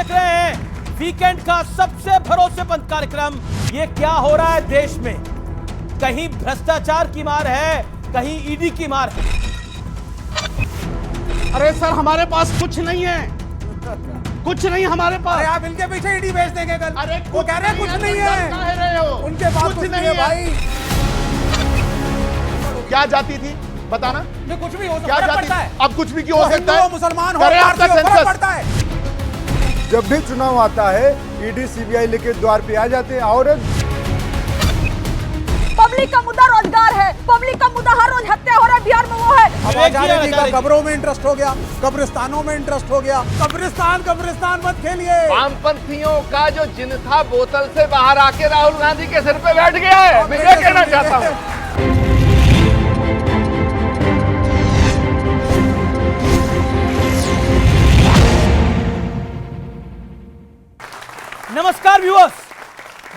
देख रहे हैं वीकेंड का सबसे भरोसेमंद कार्यक्रम। ये क्या हो रहा है देश में? कहीं भ्रष्टाचार की मार है, कहीं ईडी की मार है। अरे सर, हमारे पास कुछ नहीं है, कुछ नहीं हमारे पास। अरे आप इनके पीछे ईडी भेज देंगे कल। अरे वो कह रहे हैं कुछ नहीं है, कह रहे हो उनके पास कुछ नहीं है भाई। क्या जाती थी बताना? ये कुछ भी हो क्या सकता जाती है। अब कुछ भी क्यों हो सकता है? मुसलमान हो, करे आपका फर्क सेंसस। पड़ता है। जब भी चुनाव आता है ईडी सीबीआई लेके द्वार पे आ जाते हैं। और पब्लिक का मुद्दा रोजगार है, पब्लिक का मुद्दा हर रोज हत्या हो रहा है बिहार में, वो है। अब आजादी जी का कब्रों में इंटरेस्ट हो गया, कब्रिस्तानों में इंटरेस्ट हो गया। कब्रिस्तान मत खेलिए। वामपंथियों का जो जिन था बोतल से बाहर आके राहुल गांधी के सिर पे बैठ गया है। मैं ये कहना चाहता हूँ। नमस्कार व्यूअर्स,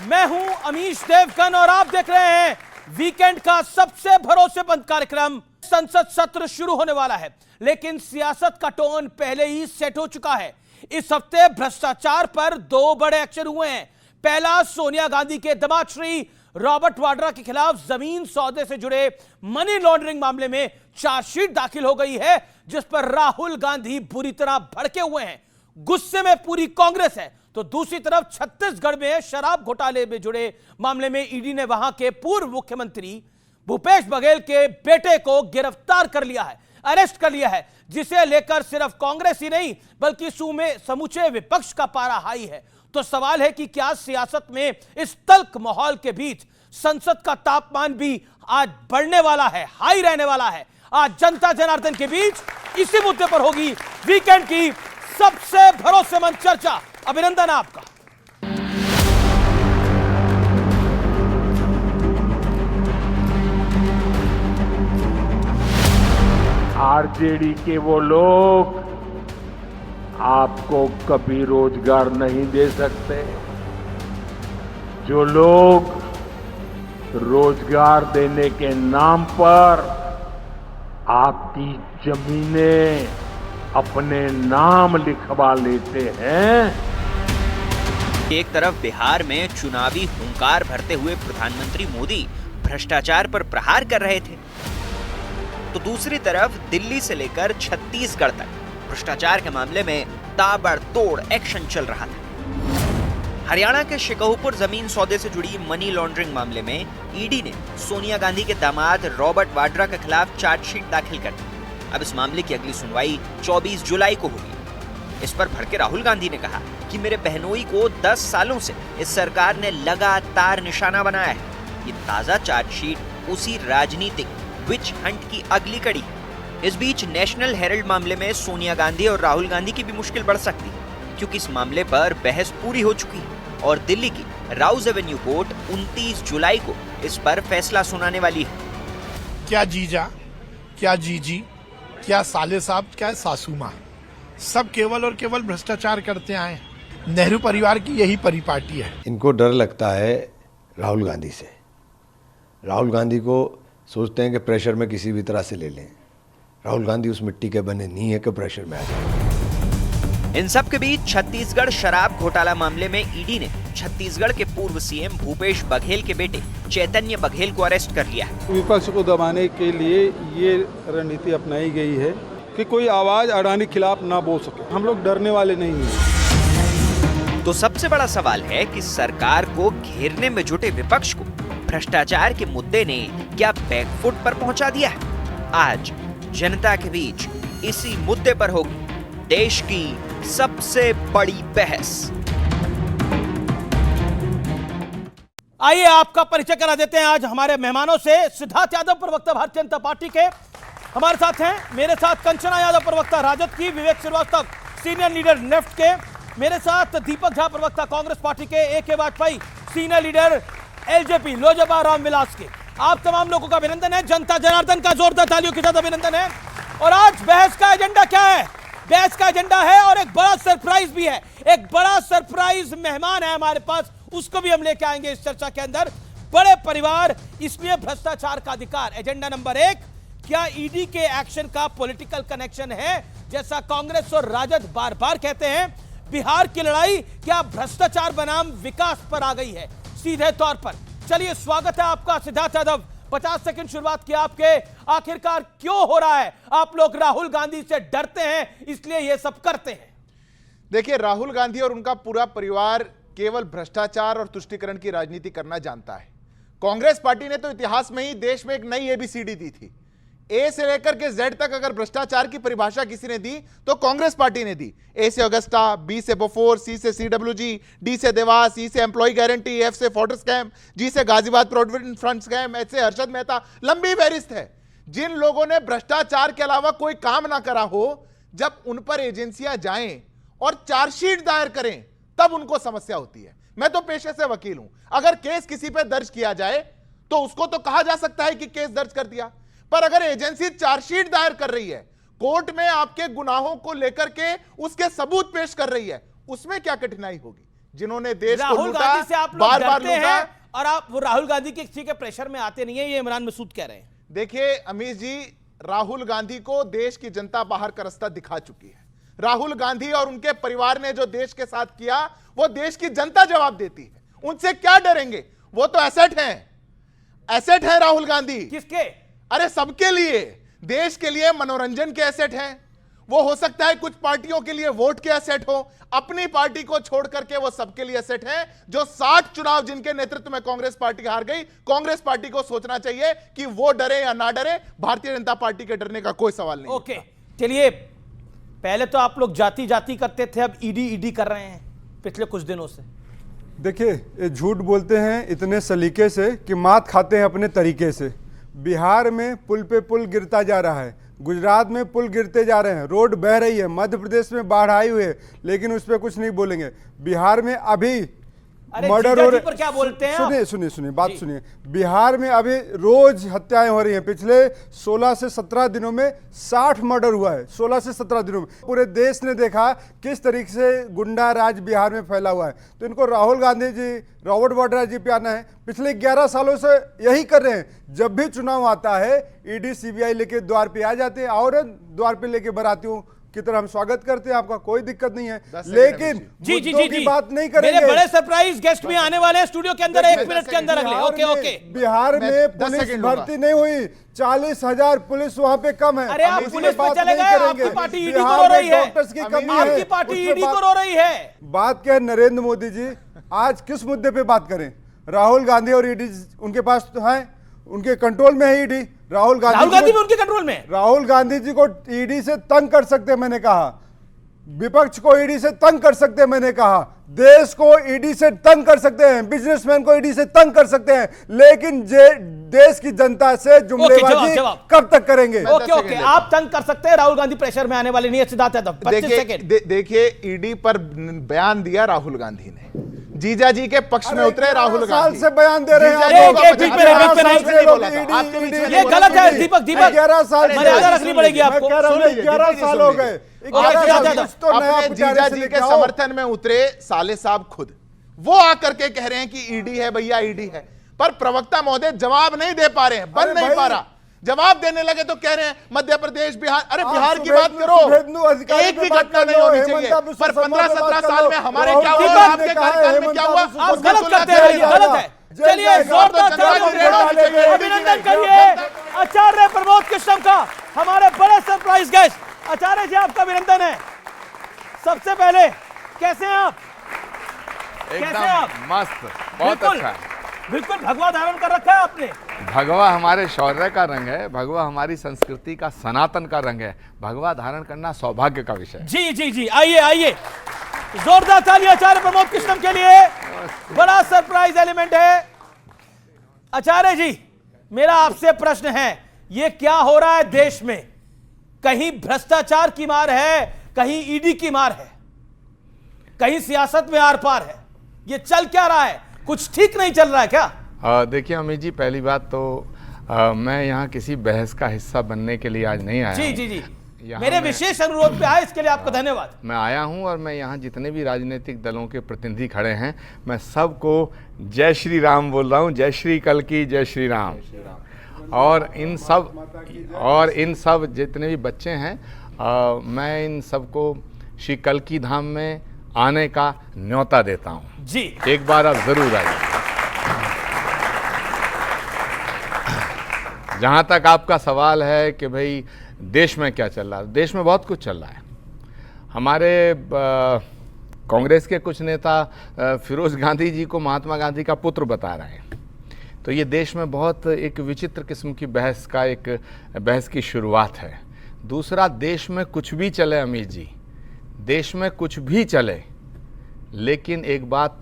मैं हूं अमीश देवगन और आप देख रहे हैं वीकेंड का सबसे भरोसेमंद कार्यक्रम। संसद सत्र शुरू होने वाला है, लेकिन सियासत का टोन पहले ही सेट हो चुका है। इस हफ्ते भ्रष्टाचार पर दो बड़े एक्शन हुए हैं। पहला, सोनिया गांधी के दामाद श्री रॉबर्ट वाड्रा के खिलाफ जमीन सौदे से जुड़े मनी लॉन्ड्रिंग मामले में चार्जशीट दाखिल हो गई है, जिस पर राहुल गांधी बुरी तरह भड़के हुए हैं। गुस्से में पूरी कांग्रेस है। तो दूसरी तरफ छत्तीसगढ़ में शराब घोटाले में जुड़े मामले में ईडी ने वहां के पूर्व मुख्यमंत्री भूपेश बघेल के बेटे को गिरफ्तार कर लिया है, अरेस्ट कर लिया है, जिसे लेकर सिर्फ कांग्रेस ही नहीं बल्कि समूचे विपक्ष का पारा हाई है। तो सवाल है कि क्या सियासत में इस तल्ख माहौल के बीच संसद का तापमान भी आज बढ़ने वाला है, हाई रहने वाला है? आज जनता जनार्दन के बीच इसी मुद्दे पर होगी वीकेंड की सबसे भरोसेमंद चर्चा। अभिनंदन आपका। आरजेडी के वो लोग आपको कभी रोजगार नहीं दे सकते। जो लोग रोजगार देने के नाम पर आपकी जमीनें अपने नाम लिखवा लेते हैं। एक तरफ बिहार में चुनावी हुंकार भरते हुए प्रधानमंत्री मोदी भ्रष्टाचार पर प्रहार कर रहे थे, तो दूसरी तरफ दिल्ली से लेकर छत्तीसगढ़ तक भ्रष्टाचार के मामले में ताबड़तोड़ एक्शन चल रहा था। हरियाणा के शिकाऊपुर जमीन सौदे से जुड़ी मनी लॉन्ड्रिंग मामले में ईडी ने सोनिया गांधी के दामाद रॉबर्ट वाड्रा के खिलाफ चार्जशीट दाखिल कर दी। अब इस मामले की अगली सुनवाई 24 जुलाई को होगी। इस पर भड़के राहुल गांधी ने कहा कि मेरे बहनोई को 10 सालों से इस सरकार ने लगातार निशाना बनाया है। ये ताजा चार्जशीट उसी राजनीतिक विच हंट की अगली कड़ी है। इस बीच नेशनल हेराल्ड मामले में सोनिया गांधी और राहुल गांधी की भी मुश्किल बढ़ सकती है, क्योंकि इस मामले पर बहस पूरी हो चुकी है और दिल्ली की राउज एवेन्यू कोर्ट 29 जुलाई को इस पर फैसला सुनाने वाली है। क्या जीजा, क्या जीजी, क्या साले साहब, क्या सासू माँ, सब केवल और केवल भ्रष्टाचार करते आए। नेहरू परिवार की यही परिपाटी है। इनको डर लगता है राहुल गांधी से। राहुल गांधी को सोचते हैं कि प्रेशर में किसी भी तरह से ले लें। राहुल गांधी उस मिट्टी के बने नहीं है कि प्रेशर में आ जाए। इन सब के बीच छत्तीसगढ़ शराब घोटाला मामले में ईडी ने छत्तीसगढ़ के पूर्व सीएम भूपेश बघेल के बेटे चैतन्य बघेल को अरेस्ट कर लिया है। विपक्ष को दबाने के लिए ये रणनीति अपनाई गई है कि कोई आवाज अडानी खिलाफ ना बोल सके। हम लोग डरने वाले नहीं हैं। तो सबसे बड़ा सवाल है कि सरकार को घेरने में जुटे विपक्ष को भ्रष्टाचार के मुद्दे ने क्या बैकफुट पर पहुंचा दिया है? आज जनता के बीच इसी मुद्दे पर होगी देश की सबसे बड़ी बहस। आइए आपका परिचय करा देते हैं आज हमारे मेहमानों से। सिद्धार्थ यादव, प्रवक्ता भारतीय जनता पार्टी के, हमारे साथ हैं। मेरे साथ कंचना यादव, प्रवक्ता राजद की। Vivek Srivastava, senior leader left के। मेरे साथ दीपक झा, प्रवक्ता कांग्रेस पार्टी के। A K. Vajpayee, senior leader LJP लोजपा रामविलास के। आप तमाम लोगों का अभिनंदन है। जनता जनार्दन का जोरदार तालियों के साथ अभिनंदन है। और आज बहस का एजेंडा क्या है? बहस का एजेंडा है और एक बड़ा सरप्राइज भी है। एक बड़ा सरप्राइज मेहमान है हमारे पास, उसको भी हम लेके आएंगे इस चर्चा के अंदर। बड़े परिवार, इसमें भ्रष्टाचार का अधिकार। एजेंडा नंबर 1, क्या ईडी के एक्शन का पॉलिटिकल कनेक्शन है, जैसा कांग्रेस और राजद बार बार कहते हैं? बिहार की लड़ाई क्या भ्रष्टाचार बनाम विकास पर आ गई है सीधे तौर पर? चलिए, स्वागत है आपका सिद्धार्थ यादव। 50 सेकंड शुरुआत की आपके। आखिरकार क्यों हो रहा है? आप लोग राहुल गांधी से डरते हैं इसलिए ये सब करते हैं? देखिए, राहुल गांधी और उनका पूरा परिवार केवल भ्रष्टाचार और तुष्टीकरण की राजनीति करना जानता है। कांग्रेस पार्टी ने तो इतिहास में ही देश में एक नई एबीसीडी दी थी। ए से लेकर के जेड तक अगर भ्रष्टाचार की परिभाषा किसी ने दी तो कांग्रेस पार्टी ने दी। ए से अगस्ता, बी से बोफोर, सी से सीडब्ल्यूजी, डी से देवास, ई से एम्प्लॉय गारंटी, एफ से फोर्ट स्कैम, जी से Ghaziabad provident fund scam, H से हर्षद मेहता, लंबी फहरिस्त है। जिन लोगों ने भ्रष्टाचार के अलावा कोई काम ना करा हो, जब उन पर एजेंसियां जाएं और चार्जशीट दायर करें तब उनको समस्या होती है। मैं तो पेशे से वकील हूं। अगर केस किसी पर दर्ज किया जाए तो उसको तो कहा जा सकता है कि केस दर्ज कर दिया, पर अगर एजेंसी चार्जशीट दायर कर रही है, कोर्ट में आपके गुनाहों को लेकर के उसके सबूत पेश कर रही है, उसमें क्या कठिनाई होगी? जिन्होंने देश को लूटा, गांधी से आप लोग बार बार डरते लूटा, हैं और आप वो राहुल गांधी के किसी के प्रेशर में आते नहीं है, ये इमरान मसूद कह रहे हैं। देखिए अमीश जी, राहुल गांधी को देश की जनता बाहर का रास्ता दिखा चुकी है। राहुल गांधी और उनके परिवार ने जो देश के साथ किया वो देश की जनता जवाब देती है। उनसे क्या डरेंगे? वो तो एसेट हैं, एसेट है राहुल गांधी। किसके? अरे सबके लिए, देश के लिए मनोरंजन के एसेट हैं। वो हो सकता है कुछ पार्टियों के लिए वोट के एसेट हो, अपनी पार्टी को छोड़ करके वो सबके लिए एसेट हैं। जो 60 चुनाव जिनके नेतृत्व में कांग्रेस पार्टी हार गई, कांग्रेस पार्टी को सोचना चाहिए कि वो डरे या ना डरे, भारतीय जनता पार्टी के डरने का कोई सवाल नहीं। ओके, चलिए, पहले तो आप लोग जाति जाति करते थे, अब ईडी ईडी कर रहे हैं पिछले कुछ दिनों से। देखिए, ये झूठ बोलते हैं इतने सलीके से कि मात खाते हैं अपने तरीके से। बिहार में पुल पे पुल गिरता जा रहा है, गुजरात में पुल गिरते जा रहे हैं, रोड बह रही है, मध्य प्रदेश में बाढ़ आई हुई है, लेकिन उस पर कुछ नहीं बोलेंगे। बिहार में अभी मर्डर हो रहे, पर क्या बोलते हैं? सुनिए सुनिए सुनिए, बात सुनिए। बिहार में अभी रोज हत्याएं हो रही हैं। पिछले 16 से 17 दिनों में 60 मर्डर हुआ है। 16 से 17 दिनों में पूरे देश ने देखा किस तरीके से गुंडा राज बिहार में फैला हुआ है। तो इनको राहुल गांधी जी, रॉबर्ट वाड्रा जी पे आना है। पिछले 11 सालों से यही कर रहे हैं। जब भी चुनाव आता है, ईडी सीबीआई लेके द्वार पे आ जाते हैं और द्वार पे लेके बरातियों की तरह हम स्वागत करते हैं, आपका कोई दिक्कत नहीं है, लेकिन मुद्दों की बात नहीं करेंगे। मेरे बड़े सरप्राइज गेस्ट भी आने वाले हैं स्टूडियो के अंदर 1 मिनट के अंदर अगले। Okay okay. बिहार में पुलिस भर्ती नहीं हुई, 40,000 पुलिस वहां पे कम है। अरे आप पुलिस पे चले गए, आपकी पार्टी ईडी को रो रही है, डॉक्टर्स की कमी है, आपकी पार्टी ईडी को रो रही है। बात क्या है नरेंद्र मोदी जी, आज किस मुद्दे पे बात करें? राहुल गांधी और ईडी उनके पास तो है, उनके कंट्रोल में है ईडी। राहुल गांधी भी उनके कंट्रोल में। राहुल गांधी जी को ईडी से तंग कर सकते हैं, मैंने कहा। विपक्ष को ईडी से तंग कर सकते हैं, मैंने कहा। देश को ईडी से तंग कर सकते हैं, बिजनेसमैन को ईडी से तंग कर सकते हैं, लेकिन देश की जनता से जुमलेबाजी कब तक करेंगे? ओके ओके, आप तंग कर सकते हैं, राहुल गांधी प्रेशर में आने वाले नहीं है। सिद्धार्थ यादव 25 सेकंड। देखिए, ईडी पर बयान दिया राहुल गांधी ने, जीजा जी के पक्ष में उतरे राहुल गांधी। साल से बयान दे रहे हैं। ये गलत है दीपक। 11 साल मर्यादा रखनी पड़ेगी आपको। 11 साल हो गए। अपने जीजा जी के समर्थन में उतरे साले साहब खुद, वो आकर के कह रहे हैं कि ईडी है भैया, ईडी है, पर प्रवक्ता महोदय जवाब नहीं दे पा रहे हैं, बन नहीं पा रहा। जवाब देने लगे तो कह रहे हैं मध्य प्रदेश, बिहार। अरे बिहार की बात करो, एक भी घटना नहीं होनी चाहिए, पर 15-17 साल में हमारे क्या हुआ, आपके कार्यकाल में क्या हुआ? आप गलत करते हैं, गलत है। चलिए, अभिनंदन करिए आचार्य प्रमोद कृष्णम का, हमारे बड़े सरप्राइज गेस्ट। आचार्य जी, आपका अभिनंदन है। सबसे पहले कैसे हैं आप? एकदम मस्त, बहुत अच्छा। बिल्कुल भगवा धारण कर रखा है आपने। भगवा हमारे शौर्य का रंग है, भगवा हमारी संस्कृति का, सनातन का रंग है। भगवा धारण करना सौभाग्य का विषय है। जी जी जी, आइए आइए, जोरदार ताली आचार्य प्रमोद कृष्णम के लिए। बड़ा सरप्राइज एलिमेंट है। आचार्य जी, मेरा आपसे प्रश्न है, ये क्या हो रहा है देश में? कहीं भ्रष्टाचार की मार है, कहीं ईडी की मार है, कहीं सियासत में आर पार है। ये चल क्या रहा है? कुछ ठीक नहीं चल रहा है क्या? देखिए अमित जी, पहली बात तो मैं यहाँ किसी बहस का हिस्सा बनने के लिए आज नहीं आया। जी जी जी, मेरे विशेष अनुरोध पे आए, इसके लिए आपका धन्यवाद। मैं आया हूँ और मैं यहाँ जितने भी राजनीतिक दलों के प्रतिनिधि खड़े हैं, मैं सबको जय श्री राम बोल रहा हूँ। जय श्री कल की, जय श्री राम। और इन सब जितने भी बच्चे हैं, मैं इन सबको श्री कल की धाम में आने का न्योता देता हूं जी। एक बार आप जरूर आइए। जहां तक आपका सवाल है कि भाई देश में क्या चल रहा है, देश में बहुत कुछ चल रहा है। हमारे कांग्रेस के कुछ नेता फिरोज गांधी जी को महात्मा गांधी का पुत्र बता रहे हैं, तो ये देश में बहुत एक विचित्र किस्म की बहस की शुरुआत है। दूसरा, देश में कुछ भी चले अमित जी, देश में कुछ भी चले, लेकिन एक बात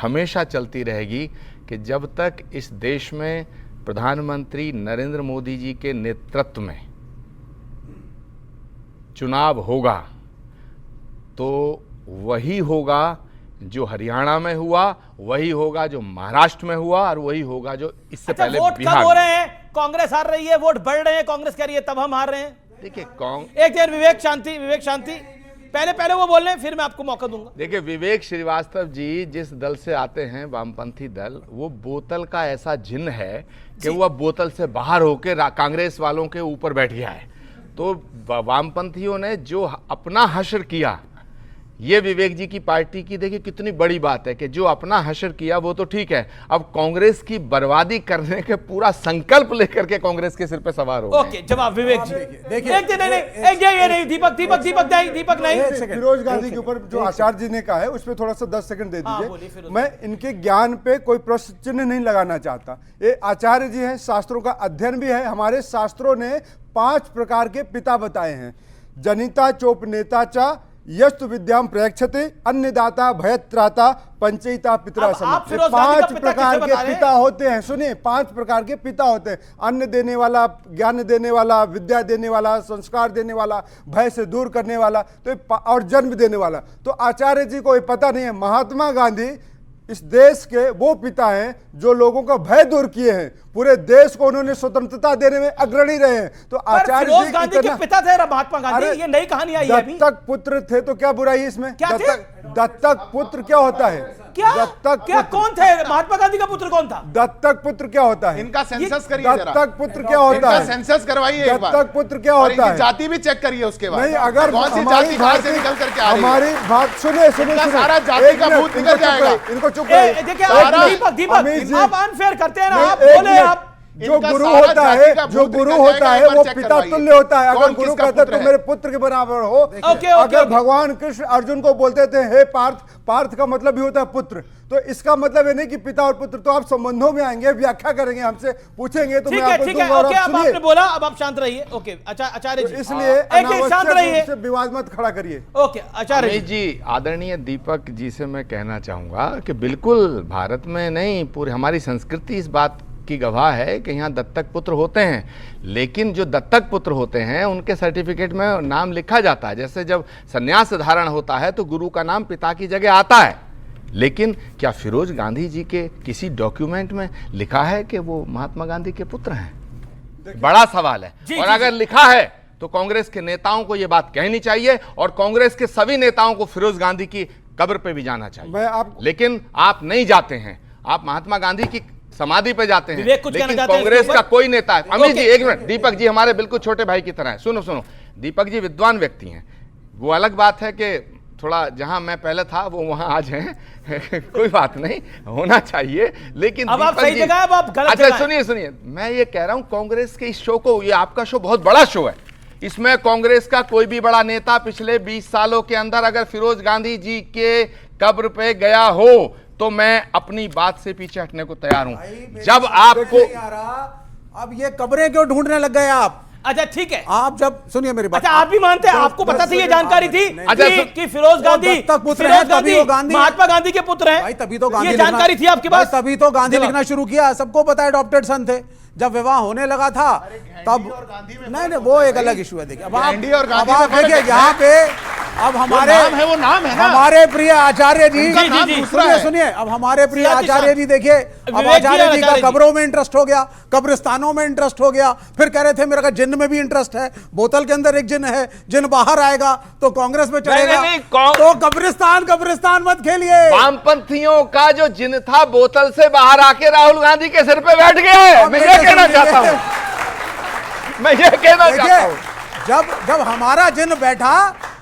हमेशा चलती रहेगी कि जब तक इस देश में प्रधानमंत्री नरेंद्र मोदी जी के नेतृत्व में चुनाव होगा तो वही होगा जो हरियाणा में हुआ, वही होगा जो महाराष्ट्र में हुआ, और वही होगा जो इससे पहले वोट बिहार कब हो में। रहे हैं? कांग्रेस हार रही है, वोट बढ़ रहे हैं, कांग्रेस कह रही है तब हम हार रहे हैं। देखिए एक देर विवेक शांति पहले वो बोल रहे हैं, फिर मैं आपको मौका दूंगा। देखिए, विवेक श्रीवास्तव जी जिस दल से आते हैं, वामपंथी दल, वो बोतल का ऐसा जिन्न है कि वो अब बोतल से बाहर होकर कांग्रेस वालों के ऊपर बैठ गया है। तो वामपंथियों ने जो अपना हश्र किया, ये विवेक जी की पार्टी की देखिए कितनी बड़ी बात है कि जो अपना हश्र किया वो तो ठीक है, अब कांग्रेस की बर्बादी करने के पूरा संकल्प लेकर के कांग्रेस के सिर पे सवार हो गए। ओके, जवाब विवेक जी। देखिए नहीं, दीपक नहीं। फिरोज गांधी के ऊपर जो आचार्य जी ने कहा है उस पर थोड़ा सा 10 सेकंड दे दीजिए। मैं इनके ज्ञान पे कोई प्रश्न चिन्ह नहीं लगाना चाहता। ये आचार्य जी हैं, शास्त्रों का अध्ययन भी है। हमारे शास्त्रों ने 5 प्रकार के पिता बताए हैं। जनिता चोपनेता चा, यस्तु विद्याम प्रयक्षते, अन्नदाता भयत्राता, पंचयिता पितरा सम। 5 प्रकार के पिता होते हैं। सुनिए, 5 प्रकार के पिता होते हैं। अन्न देने वाला, ज्ञान देने वाला, विद्या देने वाला, संस्कार देने वाला, भय से दूर करने वाला, तो और जन्म देने वाला। तो आचार्य जी को ये पता नहीं है। महात्मा गांधी इस देश के वो पिता हैं जो लोगों का भय दूर किए हैं। पूरे देश को उन्होंने स्वतंत्रता देने में अग्रणी रहे हैं। तो आचार्य जी गांधी के पिता थे महात्मा गांधी, ये नई कहानी आई है। दत्तक पुत्र थे तो क्या बुराई है इसमें? क्या दत्तक पुत्र क्या होता है? क्या कौन थे? महात्मा गांधी का पुत्र कौन था? दत्तक पुत्र क्या होता है? इनका सेंसस करिए जरा। दत्तक पुत्र क्या होता है? सेंसस करवाइए एक बार। दत्तक पुत्र क्या होता है? जाति भी चेक करिए उसके बाद। नहीं, अगर कौन सी जाति कहां से निकल करके आ रही है? हमारी बात सुनिए, सारा जाति का भूत निकल जाएगा। इनको चुप रहिए। दीपक आप अनफेयर करते हैं ना, आप बोले आप। जो गुरु होता है, वो पिता तुल्य होता है। अगर गुरु कहता है तो मेरे पुत्र के बराबर हो। अगर भगवान कृष्ण अर्जुन को बोलते थे हे पार्थ, पार्थ का मतलब भी होता है पुत्र, तो इसका मतलब ये नहीं कि पिता और पुत्र। तो आप संबंधों में आएंगे, व्याख्या करेंगे, हमसे पूछेंगे तो मैं आपको दूंगा। ओके, अब आपने बोला, अब आप शांत रहिए। ओके, आचार्य जी, इसलिए शांत रहिए, विवाद मत खड़ा करिए। ओके आचार्य जी, आदरणीय दीपक जी से मैं कहना चाहूंगा कि बिल्कुल भारत में नहीं, पूरी हमारी संस्कृति इस बात की गवाह है कि यहाँ दत्तक पुत्र होते हैं। लेकिन जो दत्तक पुत्र होते हैं उनके सर्टिफिकेट में नाम लिखा जाता है। जैसे जब संन्यास धारण होता है तो गुरु का नाम पिता की जगह आता है। लेकिन क्या फिरोज गांधी जी के किसी डॉक्यूमेंट में लिखा है कि वो महात्मा गांधी के पुत्र हैं? बड़ा सवाल है। और अगर लिखा है तो कांग्रेस के नेताओं को यह बात कहनी चाहिए और कांग्रेस के सभी नेताओं को फिरोज गांधी की कब्र पे भी जाना चाहिए। लेकिन आप नहीं जाते हैं, आप महात्मा गांधी की समाधि पे जाते हैं। लेकिन कांग्रेस का कोई नेता है। अमित जी एक मिनट, दीपक जी हमारे बिल्कुल छोटे भाई की तरह है। सुनो, दीपक जी विद्वान व्यक्ति हैं। वो अलग बात है कि थोड़ा जहां मैं पहले था वो वहां आज हैं कोई बात नहीं, होना चाहिए। लेकिन अब आप सही जगह हैं, अब आप गलत जगह हैं। सुनिए, मैं ये कह रहा हूं कांग्रेस के इस शो को, ये आपका शो बहुत बड़ा शो है। इसमें कांग्रेस का कोई भी बड़ा नेता पिछले 20 सालों के अंदर अगर फिरोज गांधी जी के कब्र पे गया हो तो मैं अपनी बात से पीछे हटने को तैयार हूं। जब आपको अब ये कब्रें क्यों ढूंढने लग गए आप? अच्छा ठीक है, आप जब सुनिए मेरी बात। अच्छा आप भी मानते हैं, आपको पता थी ये जानकारी थी कि फिरोज गांधी महात्मा गांधी के पुत्र हैं? तभी तो गांधी ये जानकारी थी आपके पास? तभी तो गांधी लिखना शुरू किया। सबको पता है अडॉप्टेड सन थे। जब विवाह होने लगा था तब नहीं, वो एक अलग इशू है। देखिए अब आप देखिए यहाँ पे अब हमारे प्रिय आचार्य जी सुनिए, अब हमारे प्रिय आचार्य जी देखिए, अब आचार्य जी का कब्रों में इंटरेस्ट हो गया, कब्रिस्तानों में इंटरेस्ट हो गया। फिर कह रहे थे मेरा जिन्न में भी इंटरेस्ट है। बोतल के अंदर एक जिन्न है, जिन्न बाहर आएगा तो कांग्रेस में चलेगा। तो कब्रिस्तान मत खेलिए। वामपंथियों का जो जिन्न था बोतल से बाहर आके राहुल गांधी के सिर पे बैठ गया है। मैं ये कहना चाहता हूं। जब हमारा जिन्न बैठा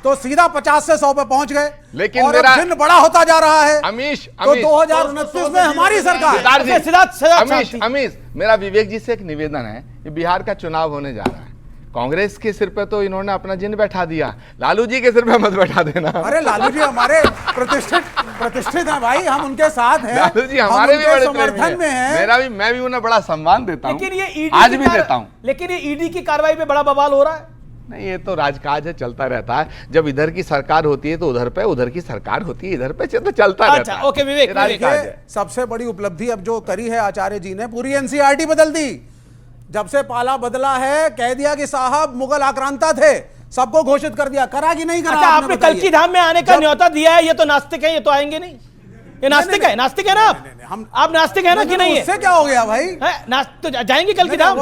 तो सीधा 50 से 100 पे पहुंच गए। लेकिन और मेरा दिन बड़ा होता जा रहा है। अमीश, तो 2029 में हमारी सरकार। अमीश, मेरा विवेक जी से एक निवेदन है, ये बिहार का चुनाव होने जा रहा है, कांग्रेस के सिर पे तो इन्होंने अपना जिन बैठा दिया, लालू जी के सिर पे मत बैठा देना। अरे लालू जी हमारे प्रतिष्ठित हैं भाई, हम उनके साथ हैं। लालू जी हमारे भी बड़े समर्थन में हैं। मैं भी उन्हें बड़ा सम्मान देता हूं, लेकिन ये आज भी देता हूं। लेकिन ये ईडी की कार्रवाई पे बड़ा बवाल हो रहा है। नहीं, ये तो राजकाज है, चलता रहता है। जब इधर की सरकार होती है तो उधर पे, उधर की सरकार होती है इधर पे, तो चलता रहता है। ओके विवेक, सबसे बड़ी उपलब्धि अब जो करी है आचार्य जी ने, पूरी एनसीईआरटी बदल दी। जब से पाला बदला है, कह दिया कि साहब मुगल आक्रांता थे, सबको घोषित कर दिया। करा कि नहीं करा? अच्छा, आपने कल्की धाम में आने का न्योता दिया है, ये तो नास्तिक है, ये तो आएंगे नहीं। ये नास्तिक है, नास्तिक है ना आप नास्तिक है ना कि नहीं? उससे क्या हो गया भाई? तो जाएंगे कल्की धाम?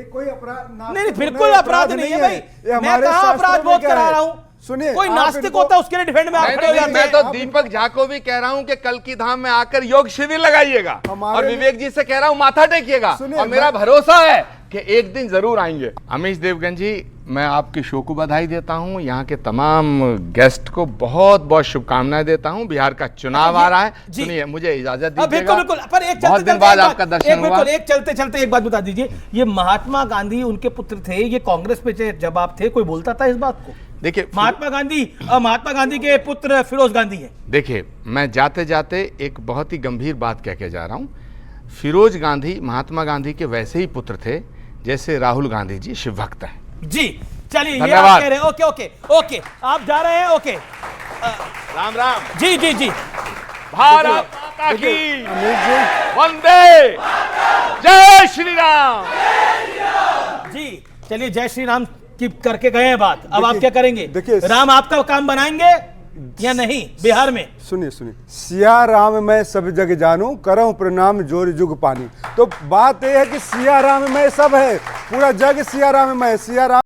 कोई अपराध नहीं, बिल्कुल अपराध नहीं है भाई। मैं कहाँ अपराध बोध करा रहा हूँ? सुनिए, कोई नास्तिक होता है उसके लिए डिफेंड में आप खड़े हो जाते हैं। मैं तो दीपक झा को भी कह रहा हूं कि कल्की धाम में आकर योग शिविर लगाइएगा, और विवेक जी से कह रहा हूं माथा टेकिएगा, और मेरा भरोसा है कि एक दिन जरूर आएंगे। अमीश देवगन जी, मैं आपके शो को बधाई देता हूं, यहाँ के तमाम गेस्ट को बहुत बहुत शुभकामनाएं देता हूं। बिहार का चुनाव आ रहा है, सुनिए मुझे इजाजत दीजिएगा। बिल्कुल, पर एक बहुत दिन बाद आपका दर्शन हुआ। एक चलते चलते एक बात बता दीजिए, ये महात्मा गांधी उनके पुत्र थे, ये कांग्रेस पे जब आप थे कोई बोलता था इस बात को? देखिए, महात्मा गांधी के पुत्र फिरोज गांधी हैं। देखिए, मैं जाते जाते एक बहुत ही गंभीर बात कह के जा रहा हूं। फिरोज गांधी महात्मा गांधी के वैसे ही पुत्र थे जैसे राहुल गांधी जी शिव भक्त हैं। जी चलिए, ये आप कह रहे हैं। ओके ओके ओके, आप जा रहे हैं। ओके, राम राम। जी जी जी, भारत माता की वंदे, जय श्री राम। जी चलिए, जय श्री राम की करके गए हैं बात, अब आप क्या करेंगे? देखिए, राम आपका काम बनाएंगे या नहीं बिहार में? सुनिए, सिया राम मैं सब जग जानू, करऊं प्रणाम जोर जुग पानी। तो बात यह है कि सिया राम में सब है, पूरा जग सिया राम में। सिया राम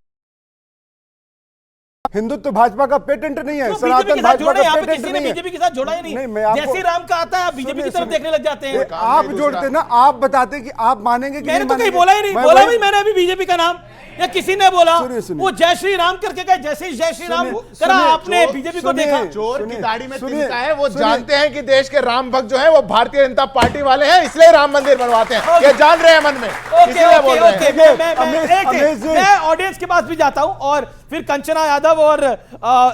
हिंदुत्व भाजपा का पेटेंट नहीं है, सनातन भाजपा का पेटेंट नहीं है। बीजेपी के साथ जोड़ा ही नहीं। जैसे राम का आता है आप बीजेपी की तरफ देखने लग जाते हैं। आप जोड़ते ना, आप बताते कि आप मानेंगे कि मैंने तो कहीं बोला ही नहीं, बोला भी मैंने अभी बीजेपी का नाम, या किसी ने बोला? वो जय श्री राम करके गए, जैसे ही जय श्री राम करा आपने बीजेपी को देखा। चोर की दाढ़ी में तिनका है, वो जानते हैं कि देश के राम भक्त जो है वो भारतीय जनता पार्टी वाले हैं, इसलिए राम मंदिर बनवाते हैं, ये जान रहे हैं मन में। मैं ऑडियंस के पास भी जाता हूं, और फिर कंचना यादव और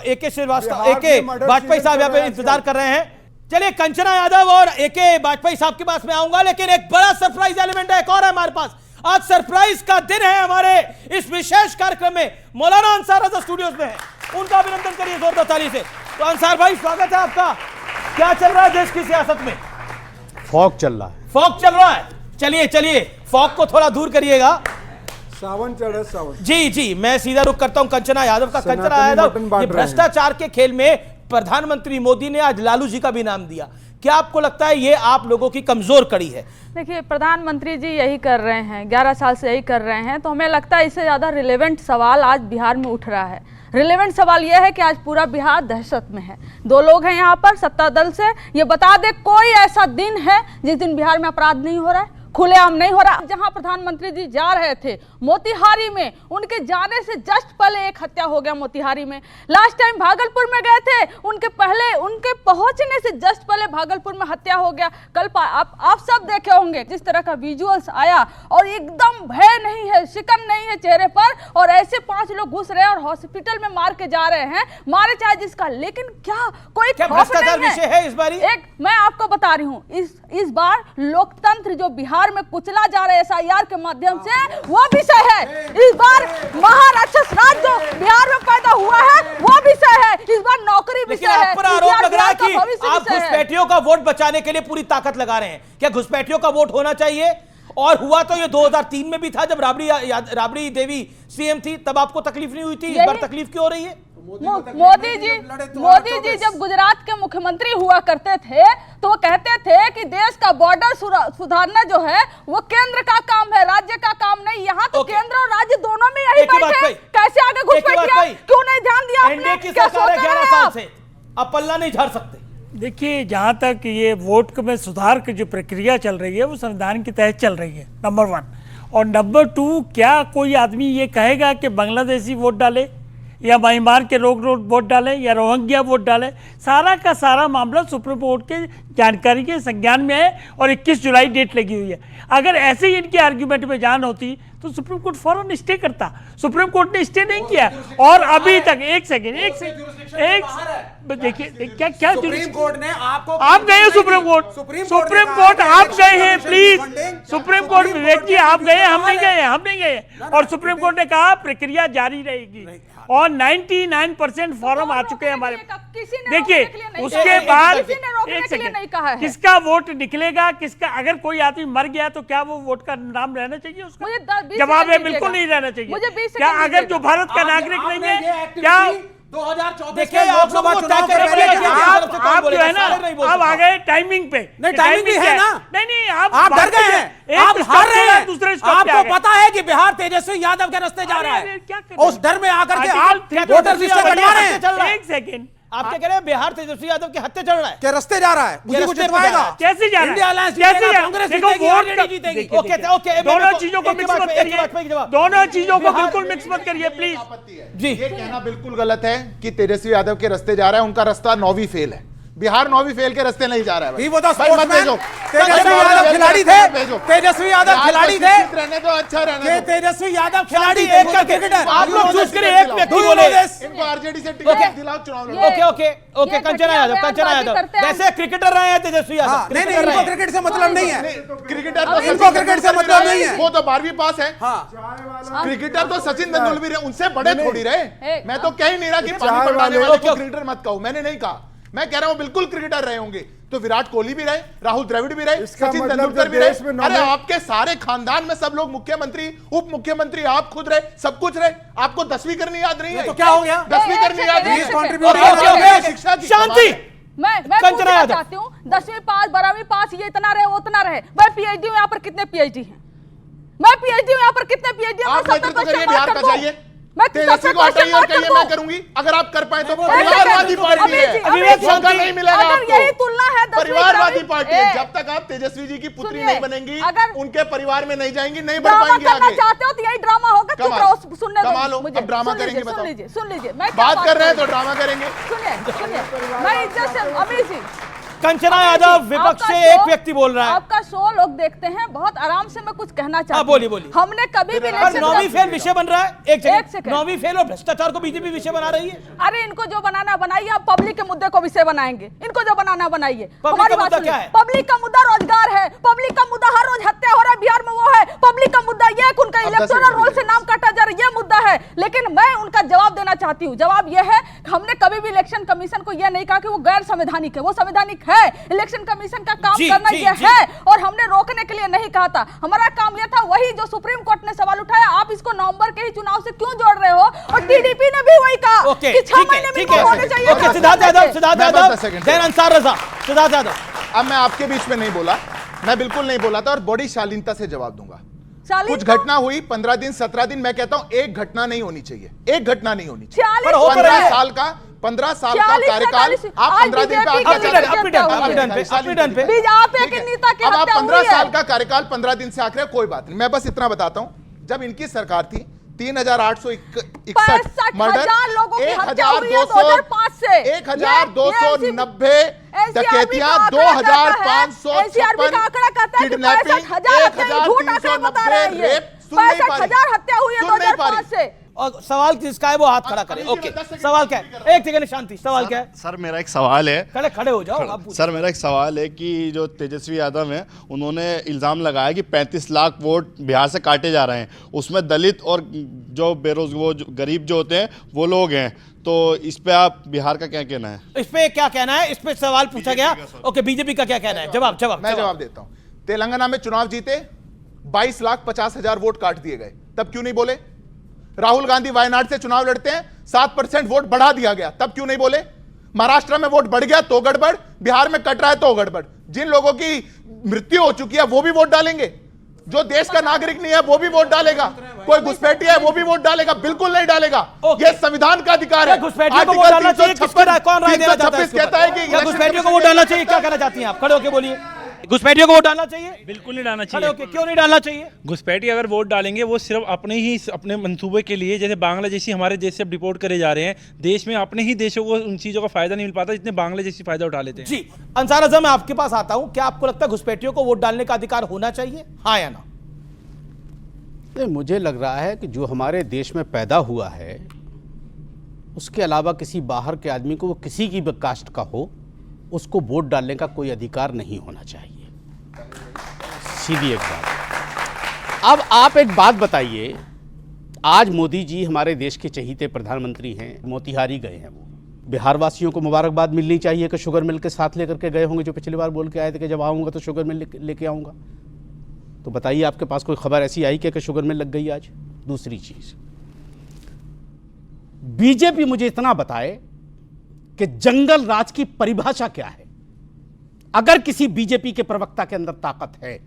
एके श्रीवास्तव, एके वाजपेयी साहब यहाँ पे इंतजार कर रहे हैं। चलिए, कंचना यादव और एके वाजपेयी साहब के पास में आऊंगा, लेकिन एक बड़ा सरप्राइज एलिमेंट है, एक और है हमारे पास। आज सरप्राइज का दिन है हमारे इस विशेष कार्यक्रम में। मौलाना अंसार रजा स्टूडियोज में है, उनका अभिनंदन करिए जोरदार ताली से। तो अंसार भाई, स्वागत है आपका। क्या चल रहा है देश की सियासत में? फॉग चल रहा है। फॉग चल रहा है। चलिए फॉग को थोड़ा दूर करिएगा। सावन चढ़ रहा है, सावन। जी, मैं सीधा रुख करता हूं कंचना यादव का। कंचना यादव, ये भ्रष्टाचार के खेल में प्रधानमंत्री मोदी ने आज लालू जी का भी नाम दिया। क्या आपको लगता है ये आप लोगों की कमजोर कड़ी है? देखिए, प्रधानमंत्री जी यही कर रहे हैं, 11 साल से यही कर रहे हैं, तो हमें लगता है इससे ज़्यादा रिलेवेंट सवाल आज बिहार में उठ रहा है। रिलेवेंट सवाल यह है कि आज पूरा बिहार दहशत में है। दो लोग हैं यहाँ पर सत्ता दल से, ये बता दे कोई ऐसा दिन है जिस दिन बिहार में अपराध नहीं हो रहा है, खुलेआम नहीं हो रहा। जहां प्रधानमंत्री जी जा रहे थे मोतिहारी में, उनके जाने से जस्ट पहले एक हत्या हो गया मोतिहारी में। लास्ट टाइम भागलपुर में गए थे, उनके पहुंचने से जस्ट पहले भागलपुर में हत्या हो गया। कल आप सब देखे होंगे जिस तरह का विजुअल्स आया, और एकदम भय नहीं है, शिकन नहीं है चेहरे पर, और ऐसे 5 लोग घुस रहे हैं और हॉस्पिटल में मार के जा रहे हैं, मारे चाहे जिसका। लेकिन क्या कोई भ्रष्टाचार विषय है इस बार? मैं आपको बता रही हूँ, इस बार लोकतंत्र जो बिहार में कुचला जा रहा है एसआईआर के माध्यम से, वो विषय है। इस बार महाराक्षस राज जो बिहार में पैदा हुआ है वो विषय है। इस बार नौकरी विषय है। पर आरोप लग रहा है कि आप घुसपैठियों का वोट बचाने के लिए पूरी ताकत लगा रहे हैं। क्या घुसपैठियों का वोट होना चाहिए? और हुआ तो ये 2003 में भी था, जब राबड़ी देवी सीएम थी, तब आपको तकलीफ नहीं हुई थी। इस बार तकलीफ क्यों हो रही है? मोदी जी जब गुजरात के मुख्यमंत्री हुआ करते थे तो वो कहते थे कि देश का बॉर्डर सुधारना जो है वो केंद्र का काम है, राज्य का काम नहीं। यहाँ तो केंद्र और राज्य दोनों में यही बैठे, कैसे आगे घुसपैठिया? क्यों नहीं ध्यान दिया आपने? क्या सोच रहे हैं 11 साल से अब पल्ला नहीं झाड़ सकते? देखिए, जहाँ तक ये वोट में सुधार की जो प्रक्रिया चल रही है वो संविधान के तहत चल रही है, नंबर 1। और नंबर 2, क्या कोई आदमी ये कहेगा कि बांग्लादेशी वोट डाले? या म्यांमार के लोग वोट डालें या रोहिंग्या वोट डालें, सारा का सारा मामला सुप्रीम कोर्ट के जानकारी के संज्ञान में है और 21 जुलाई डेट लगी हुई है। अगर ऐसे ही इनके आर्ग्यूमेंट में जान होती तो सुप्रीम कोर्ट फौरन स्टे करता। सुप्रीम कोर्ट ने स्टे नहीं किया और अभी तक एक सेकंड देखिए क्या सुप्रीम कोर्ट ने आपको, आप गए हैं सुप्रीम कोर्ट आप गए हैं, प्लीज सुप्रीम कोर्ट विवेक जी आप गए, हम नहीं गए और सुप्रीम कोर्ट ने कहा प्रक्रिया जारी रहेगी और 99% फॉर्म आ चुके हैं हमारे। देखिए उसके बाद एक सेकंड, किसका वोट निकलेगा, किसका, अगर कोई आदमी मर गया तो क्या वो वोट का नाम रहना चाहिए उसका? जवाब है बिल्कुल नहीं रहना चाहिए। क्या अगर जो भारत का नागरिक नहीं है, क्या 2024 देखिए आप लोग आप जो है ना अब आ गए टाइमिंग पे, नहीं टाइमिंग भी है ना, नहीं आप डर गए हैं, आप हार रहे हैं, दूसरे आपको पता है कि बिहार तेजस्वी यादव के रास्ते जा रहा है, उस डर में आकर के आप वोटर लिस्ट कटवा रहे हैं। एक सेकंड, आप क्या कह रहे हैं? बिहार तेजस्वी यादव के हत्या चल रहा है, के रास्ते जा रहा है, उसी को जितवाएगा। कैसे जा रहा है? इंडिया अलायंस कैसे कांग्रेस जीतेगी। ओके दोनों चीजों को मिक्स मत करिए, दोनों चीजों को बिल्कुल मिक्स मत करिए प्लीज। जी, ये कहना बिल्कुल गलत है कि तेजस्वी यादव के रास्ते जा रहा है, उनका रास्ता 9वीं फेल है। बिहार 9वीं फेल के रास्ते नहीं जा रहा है। वो तो तेजस्वी यादव खिलाड़ी थे, तेजस्वी यादव खिलाड़ी थे, रहने दो, अच्छा रहने दो। तेजस्वी यादव खिलाड़ी एक का क्रिकेटर, आप लोग चूज करिए एक व्यक्ति बोले, इनको आरजेडी से टिकट दिलाओ चुनाव लड़ो। ओके कंचना यादव वैसे क्रिकेटर रहे हैं तेजस्वी यादव। नहीं इनको क्रिकेट से मतलब नहीं है, क्रिकेटर तो इनको क्रिकेट से मतलब नहीं है, वो तो 12वीं पास है। क्रिकेटर तो सचिन तेंदुलकर रहे, उनसे बड़े थोड़ी रहे। मैं तो कह ही नहीं रहा कि पानी पड़ाने वाले को क्रिकेटर मत कहो, मैंने नहीं कहा। मैं कह रहा हूं बिल्कुल क्रिकेटर रहे होंगे, तो विराट कोहली भी रहे, राहुल द्रविड़ भी रहे, सचिन तेंदुलकर भी रहे। अरे आपके सारे खानदान में सब लोग मुख्यमंत्री, उप मुख्यमंत्री, आप खुद रहे, सब कुछ रहे। आपको 10वीं करनी याद नहीं है? तो क्या हो गया? 10वीं करनी याद नहीं है? शिक्षा की शांति, मैं पूछना चाहती हूँ, 10वीं पास 12वीं पास ये इतना रहे वो उतना रहे। मैं पीएचडी हूँ, यहाँ पर कितने पीएचडी हैं? मैं पीएचडी हूँ, यहाँ पर कितने पीएचडी हैं? आप नेतृत्व करिए बिहार का, चाहिए तेजस्वी को हटाइए और कहिए मैं करूंगी। अगर आप कर पाए तो परिवारवादी पार्टी है, मौका नहीं मिलेगा आपको। यही तुलना है परिवारवादी पार्टी है, जब तक आप तेजस्वी जी की पुत्री नहीं बनेंगी, उनके परिवार में नहीं जाएंगी, नहीं बढ़ पाएंगी आगे। चाहते हो तो यही ड्रामा होगा, चुप रहो, सुनने दो। कमाल हो, अब ड्रामा करेंगे, बताओ। सुन लीजिए, मैं बात कर रहे हैं तो ड्रामा करेंगे। सुनिए, मैं इज्जत से, अमीर जी, कंचना यादव विपक्ष से एक व्यक्ति बोल रहा है। आपका शो लोग देखते हैं, बहुत आराम से मैं कुछ कहना चाहती हूं। बोलिए। हमने कभी भी 9वीं फेल विषय बन रहा है। एक सेकंड, 9वीं फेल और भ्रष्टाचार को बीजेपी विषय बना रही है। अरे इनको जो बनाना बनाइए, आप पब्लिक के मुद्दे को विषय बनाएंगे। इनको जो बनाना बनाइए। हमारी बात क्या है? पब्लिक का मुद्दा रोजगार है, पब्लिक का मुद्दा हर रोज हत्या हो रहा है बिहार में, वो है पब्लिक का मुद्दा। ये उनका इलेक्टोरल रोल से नाम काटा जा रहा है, ये मुद्दा है। लेकिन मैं उनका जवाब देना चाहती हूँ। जवाब यह है, हमने कभी भी इलेक्शन कमीशन को यह नहीं कहा कि वो गैर संवैधानिक है, वो संवैधानिक है। इलेक्शन कमीशन का काम करना यह है और हमने रोकने के लिए नहीं कहा था। हमारा काम यह था, वही जो सुप्रीम कोर्ट ने सवाल उठाया, आप इसको नवंबर के ही चुनाव से क्यों जोड़ रहे हो? और टीडीपी ने भी वही कहा कि 6 महीने में होने चाहिए। सिद्धार्थ यादव, देन अंसार रजा। सिद्धार्थ यादव, अब मैं आपके बीच में नहीं बोला, मैं बिल्कुल नहीं बोला था और बड़ी शालीनता से जवाब दूंगा। कुछ घटना हुई 15 दिन 17 दिन, मैं कहता हूं एक घटना नहीं होनी चाहिए, एक घटना नहीं होनी चाहिए। 15 साल का कार्यकाल, आप 15 दिन पे, अब आप 15 साल का कार्यकाल 15 दिन से आखिर, कोई बात नहीं। मैं बस इतना बताता हूं, जब इनकी सरकार थी 3861 मर्डर, 1290 डकैतियां, 2556 किडनैपिंग, 1390 रेप। 65,000 हत्या हुई है 2005 से। और सवाल किसका है वो हाथ खड़ा करें। ओके, सवाल क्या है? एक सेकंड शांति, सवाल क्या है? सर मेरा एक सवाल है, खड़े हो जाओ आप। सर मेरा एक सवाल है कि जो तेजस्वी यादव हैं, उन्होंने इल्ज़ाम लगाया कि 35 लाख वोट बिहार से काटे जा रहे हैं, उसमें दलित और जो गरीब जो होते हैं वो लोग हैं। तो इस पे आप बिहार का क्या कहना है? इस पे क्या कहना है? इस पे सवाल पूछा गया। ओके, बीजेपी का क्या कहना है? जवाब मैं जवाब देता हूं। तेलंगाना में चुनाव जीते, 22,50,000 वोट काट दिए गए, तब क्यों नहीं बोले? राहुल गांधी वायनाड से चुनाव लड़ते हैं, 7% वोट बढ़ा दिया गया, तब क्यों नहीं बोले? महाराष्ट्र में वोट बढ़ गया तो गड़बड़, बिहार में कट रहा है तो गड़बड़। जिन लोगों की मृत्यु हो चुकी है वो भी वोट डालेंगे, जो देश का नागरिक नहीं है वो भी वोट डालेगा, कोई घुसपैठी है वो भी वोट डालेगा? बिल्कुल नहीं डालेगा। ये संविधान का अधिकार है। घुसपैठियों को वोट डालना चाहिए, कौन राय देना चाहता है? कहता है कि घुसपैठियों को वोट डालना चाहिए, क्या कहना चाहती हैं आप? खड़े होकर बोलिए। घुसपैठियों को वोट डालना चाहिए? बिल्कुल नहीं डालना खड़े चाहिए। होके क्यों नहीं डालना चाहिए? घुसपैठी अगर वोट डालेंगे वो सिर्फ अपने मंसूबे के लिए, जैसे बांग्लादेशी हमारे देश से अब डिपोर्ट करे जा रहे हैं, देश में अपने ही देशों को उन चीज़ों का फायदा नहीं मिल पाता जितने बांग्लादेशी फायदा उठा लेते हैं। जी अंसार रजा, मैं आपके पास आता हूं, क्या आपको लगता है घुसपैठियों को वोट डालने का अधिकार होना चाहिए, हाँ या ना? नहीं, मुझे लग रहा है कि जो हमारे देश में पैदा हुआ है उसके अलावा किसी बाहर के आदमी को, वो किसी की भी कास्ट का हो, उसको वोट डालने का कोई अधिकार नहीं होना चाहिए। सीधी एक बात। अब आप एक बात बताइए, आज मोदी जी हमारे देश के चहीते प्रधानमंत्री हैं, मोतिहारी गए हैं, वो बिहार वासियों को मुबारकबाद मिलनी चाहिए कि शुगर मिल के साथ लेकर के गए होंगे, जो पिछली बार बोल के आए थे कि जब आऊँगा तो शुगर मिल लेके आऊँगा। तो बताइए आपके पास कोई खबर ऐसी आई कि शुगर मिल लग गई आज? दूसरी चीज़, बीजेपी मुझे इतना बताए कि जंगल राज की परिभाषा क्या है। अगर किसी बीजेपी के प्रवक्ता के अंदर ताकत है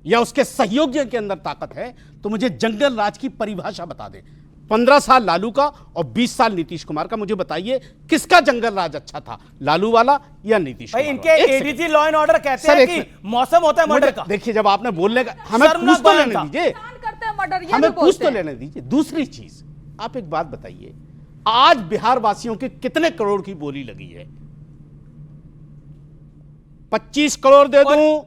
या उसके सहयोगियों के अंदर ताकत है तो मुझे जंगल राज की परिभाषा बता दें। 15 साल लालू का और 20 साल नीतीश कुमार का, मुझे बताइए किसका जंगल राज अच्छा था, लालू वाला या नीतीश कुमार? इनके एडीजी लॉ एंड ऑर्डर कहते हैं कि मौसम होता है मर्डर का। देखिए, जब आपने बोलने का, हमें पूछ तो लेने दीजिए, हमें पूछ तो लेने दीजिए। दूसरी चीज, आप एक बात बताइए, आज बिहार वासियों के कितने करोड़ की बोली लगी है? 25 करोड़ दे दूं,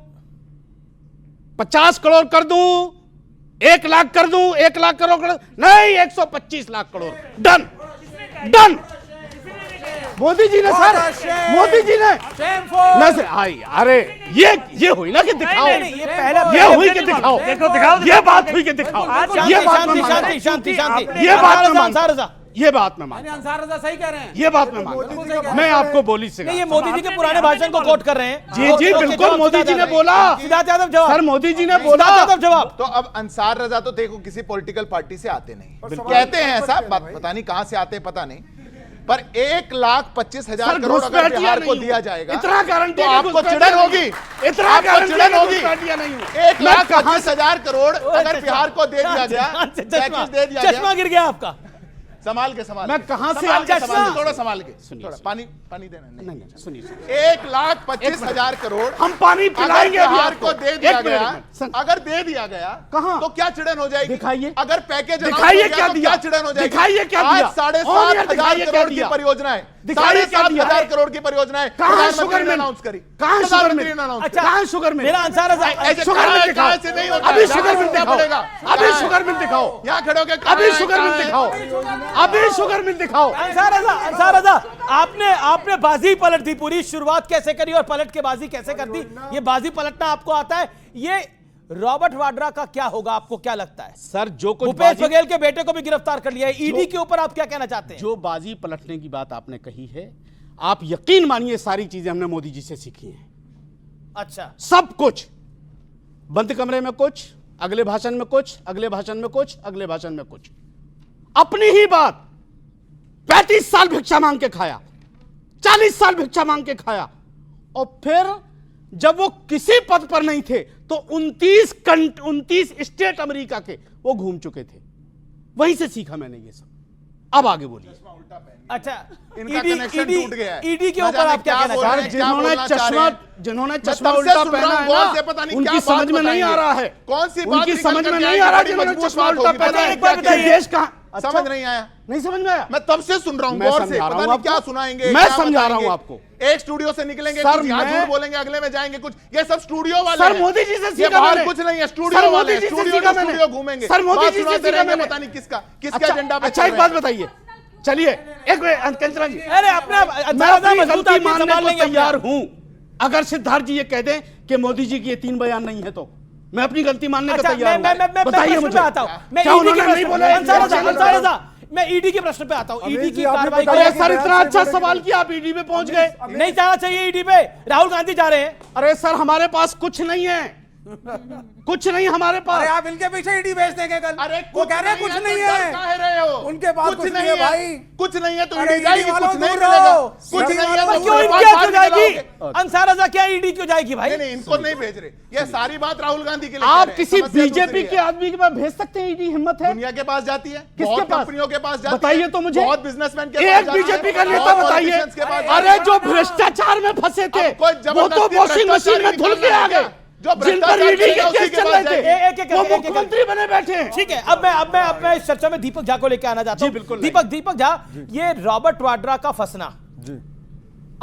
50 करोड़ कर दूं, 1 लाख कर दूं, 1 लाख करोड़ नहीं, 125 लाख करोड़। Done done. मोदी जी ने सर, मोदी जी ने अरे ये हुई ना कि दिखाओ, ये हुई कि दिखाओ, ये बात हुई कि दिखाओ, ये बात में शांति शांति शांति, ये बात में अंसार रजा, ये बात में मान, अंसार रजा सही कह रहे हैं, ये बात में मान। मैं आपको बोली से, ये मोदी जी के पुराने भाषण को कोट कर रहे हैं। जी जी बिल्कुल, मोदी जी ने बोला। सिद्धार्थ यादव जवाब, सर मोदी जी ने बोला। सिद्धार्थ यादव जवाब। तो अब अंसार रजा तो देखो किसी पॉलिटिकल पार्टी से आते नहीं, कहते हैं ऐसा, पता नहीं कहां से आते हैं, पता नहीं, पर 1,25,000 करोड़ अगर बिहार को दिया जाएगा इतना गारंटी तो आपको चिड़न होगी, इतना आपको चिड़न होगी। नहीं 1,25,000 करोड़ अगर बिहार को दे दिया गया, पैकेज दे दिया गया, चश्मा गिर गया आपका, संभाल के संभाल, मैं कहां से थोड़ा संभाल के, थोड़ा पानी देना, नहीं सुनिए, 1,25,000 करोड़ हम पानी पिलाएंगे बिहार को दे दिया गया, अगर दे दिया गया कहां तो क्या चिड़न हो जाएगी? दिखाइए, अगर पैकेज दिखाइए क्या दिया, चिड़न हो जाएगी? दिखाइए क्या दिया, 7,500 करोड़ की परियोजनाएं, 7,500 करोड़ की परियोजनाएं शुगर मिल अनाउंस करी, कहां शुगर मिल, कहां शुगर मिल, मेरा अंसार रजा, शुगर मिल दिखाओ, अभी शुगर मिल दिखाओ, अभी शुगर मिल दिखाओ, यहाँ खड़े होकर अभी शुगर मिल दिखाओ, अभी शुगर मिल दिखाओ। अंसार रजा, आपने बाजी पलट दी पूरी। शुरुआत कैसे करी और पलट के बाजी कैसे कर दी? ये बाजी पलटना आपको आता है। ये रॉबर्ट वाड्रा का क्या होगा, आपको क्या लगता है? सर जो कुछ भूपेश बघेल के बेटे को भी गिरफ्तार कर लिया है, ईडी के ऊपर आप क्या कहना चाहते हैं? जो बाजी पलटने की बात आपने कही है, आप यकीन मानिए सारी चीजें हमने मोदी जी से सीखी हैं। अच्छा, सब कुछ, बंद कमरे में कुछ, अगले भाषण में कुछ, अगले भाषण में कुछ, अगले भाषण में कुछ, अपनी ही बात। 35 साल भिक्षा मांग के खाया, 40 साल भिक्षा मांग के खाया, और फिर जब वो किसी पद पर नहीं थे तो 29 स्टेट अमेरिका के वो घूम चुके थे। वहीं से सीखा मैंने ये सब। अब आगे बोलिए। अच्छा, इनका कनेक्शन टूट गया है। ईडी के ऊपर आप क्या कहना चाहते हैं? जिन्होंने चश्मा उल्टा पहना है ना, उनकी समझ में नहीं आ रहा है, कौन सी बात उनकी समझ में नहीं आ रहा जिन्होंने चश्मा उल्टा पहना है। देश का समझ नहीं आया, नहीं समझ में आया। मैं तब से सुन रहा हूं, गौर से, पता नहीं क्या सुनाएंगे, मैं समझा रहा हूं आपको। एक स्टूडियो से निकलेंगे, कुछ यहाँ झूठ बोलेंगे, अगले में जाएंगे कुछ, ये सब स्टूडियो वाले सर मोदी जी से सीखा मैंने, कुछ नहीं है, स्टूडियो वाले, स्टूडियो घूमेंगे, सर मोदी जी से सीखा मैंने, पता नहीं किसका एजेंडा पे। अच्छा एक बात बताइए, चलिए एक मिनट कंचना जी, अरे अपना मैं अपनी गलती मानने को तैयार हूं। अगर सिद्धार्थ जी ये कह दें कि मोदी जी की ये 3 बयान नहीं है तो मैं अपनी गलती मानने को तैयार हूं। बताइए मुझे, आता हूं मैं क्या उन्होंने नहीं बोला? मैं ईडी के प्रश्न पे आता हूं। ईडी की कार्रवाई, सर इतना अच्छा सवाल किया, आप ईडी में पहुंच गए। नहीं जाना चाहिए ईडी पे, राहुल गांधी जा रहे हैं। अरे सर हमारे पास कुछ नहीं है, कुछ नहीं हमारे पास। अरे आप इनके पीछे ईडी भेज देंगे कल। अरे वो कह रहे हैं कुछ नहीं है, कह रहे हो उनके पास कुछ नहीं है भाई, कुछ नहीं है तो ईडी जाएगी, कुछ नहीं मिलेगा, कुछ नहीं है तो क्यों इनके हाथ हो जाएगी? अंसार रजा क्या ईडी क्यों जाएगी भाई? नहीं, इनको नहीं भेज रहे, ये सारी बात राहुल गांधी के लिए आप कह रहे हैं। किसी समस्या बीजेपी दूसरी के है। आदमी के पास भेज सकते हैं? ईडी हिम्मत है? दुनिया के पास जाती है, किसके बहुत पास? कंपनियों के पास जाती है, बताइए तो मुझे, बहुत बिजनेसमैन के पास एक जाती है, बीजेपी का बहुत नेता बताइए। politicians के पास जाती अरे है। जो भ्रष्टाचार में फंसे थे अब कोई वो तो जबरदस्ती वॉशिंग मशीन में धुल के आ गए, जो जिन पर ईडी के केस चल रहे थे वो एक मुख्यमंत्री बने बैठे हैं। ठीक है, अब मैं इस चर्चा में दीपक झा को लेकर आना चाहता हूं। दीपक झा, ये रॉबर्ट वाड्रा का फंसना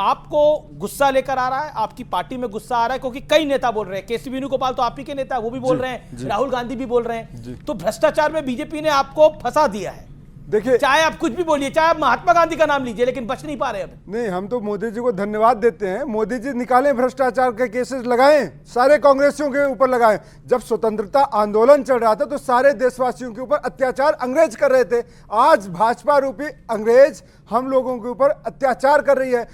आपको गुस्सा लेकर आ रहा है? आपकी पार्टी में गुस्सा आ रहा है? क्योंकि कई नेता बोल रहे हैं, केसी वेणुगोपाल तो आप ही के नेता है, वो भी बोल रहे हैं, राहुल गांधी भी बोल रहे हैं, तो भ्रष्टाचार में बीजेपी ने आपको फंसा दिया है। देखिए, चाहे आप कुछ भी बोलिए, चाहे आप महात्मा गांधी का नाम लीजिए, लेकिन बच नहीं पा रहे अब। नहीं, हम तो मोदी जी को धन्यवाद देते हैं। मोदी जी निकालें भ्रष्टाचार के केसेस, लगाएं, सारे कांग्रेसियों के ऊपर लगाएं। जब स्वतंत्रता आंदोलन चल रहा था तो सारे देशवासियों के ऊपर अत्याचार अंग्रेज कर रहे थे। आज भाजपा रूपी अंग्रेज हम लोगों के ऊपर अत्याचार कर रही है।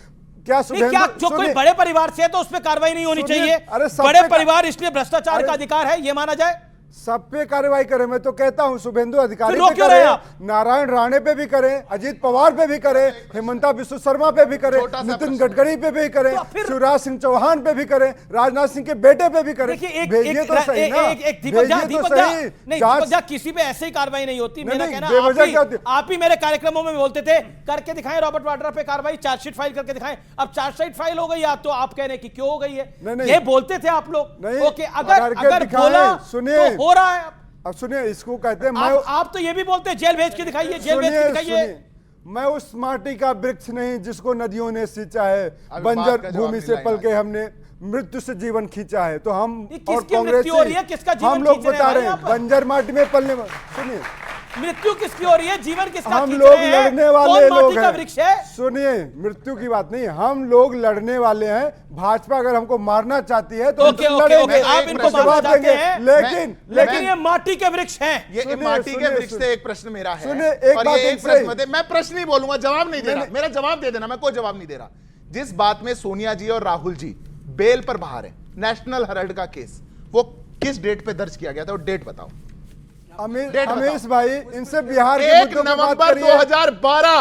क्या जो कोई बड़े परिवार से है तो उस पर कार्रवाई नहीं होनी चाहिए? अरे बड़े परिवार इसलिए भ्रष्टाचार का अधिकार है, ये माना जाए? सब पे कार्रवाई करें। मैं तो कहता हूं शुभेंदु अधिकारी रोक पे क्यों रहे करें, आप? नारायण राणे पे भी करें, अजीत पवार पे भी करें, हेमंता बिस्व शर्मा पे भी करें, नितिन गडकरी पे भी करें, शिवराज सिंह चौहान पे भी करें, राजनाथ सिंह के बेटे पे भी करें। भेजिए तो सही ना, दीपक झा, किसी पे ऐसे ही कार्रवाई नहीं होती। मेरा कहना, आप ही मेरे कार्यक्रमों में बोलते थे करके दिखाएं रॉबर्ट वाड्रा पे कार्रवाई, चार्जशीट फाइल करके दिखाएं। अब चार्जशीट फाइल हो गई है तो आप कह रहे कि क्यों हो गई है? ये बोलते थे आप लोग। ओके, अगर बोला सुनिए, हो रहा है। अब सुनिए, इसको कहते हैं आप तो ये भी बोलते हैं जेल भेज के दिखाइए, जेल भेज के दिखाइए। मैं उस माटी का वृक्ष नहीं जिसको नदियों ने सींचा है, बंजर भूमि से पल के हमने मृत्यु से जीवन खींचा है। तो हम और कांग्रेस हम लोग बता रहे हैं बंजर माटी में पलने। सुनिए, मृत्यु किसकी हो रही है, जीवन किसका? हम लोग लड़ने वाले लोग हैं। सुनिए, मृत्यु की बात नहीं, हम लोग लड़ने वाले हैं। भाजपा अगर हमको मारना चाहती है तो लड़ेंगे, आप इनको मारना चाहते हैं, लेकिन ये माटी के वृक्ष हैं। ये माटी के वृक्ष से एक प्रश्न मेरा है। सुनिए, एक बात मैं प्रश्न नहीं बोलूंगा, जवाब नहीं दे रहा, मेरा जवाब दे देना, मैं कोई जवाब नहीं दे रहा। जिस बात में सोनिया जी और राहुल जी बेल पर बाहर है, नेशनल हेराल्ड का केस, वो किस डेट पे दर्ज किया गया था? वो डेट बताओ। अमीश भाई, इनसे बिहार 1 नवंबर 2012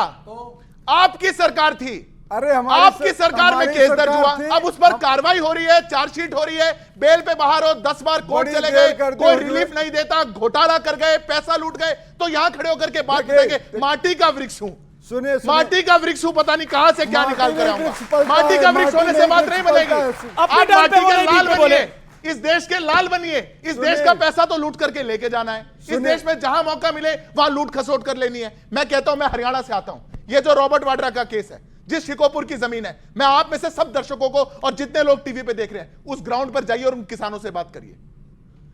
आपकी सरकार थी। अरे आपकी सरकार में केस दर्ज हुआ, अब उस पर कार्रवाई हो रही है, चार्जशीट हो रही है, बेल पे बाहर हो, 10 बार कोर्ट चले गए, कोई रिलीफ नहीं देता, घोटाला कर गए, पैसा लूट गए, तो यहां खड़े होकर के बात करेंगे माटी का वृक्ष हूं। सुनिए, माटी का वृक्ष हूं, पता नहीं कहां से क्या निकाल कर आऊंगा। माटी का वृक्ष होने से बात नहीं बनेगी। आप माटी के लाल बनिए, इस देश के लाल बनिए। इस देश का पैसा तो लूट करके लेके जाना है। इस देश में जहां मौका मिले वहां लूट खसोट कर लेनी है। मैं कहता हूं, मैं हरियाणा से आता हूं। ये जो रॉबर्ट वाड्रा का केस है, जिस शिकोपुर की जमीन है, मैं आप में से सब दर्शकों को और जितने लोग टीवी पे देख रहे हैं, उस ग्राउंड पर जाइए और उन किसानों से बात करिए।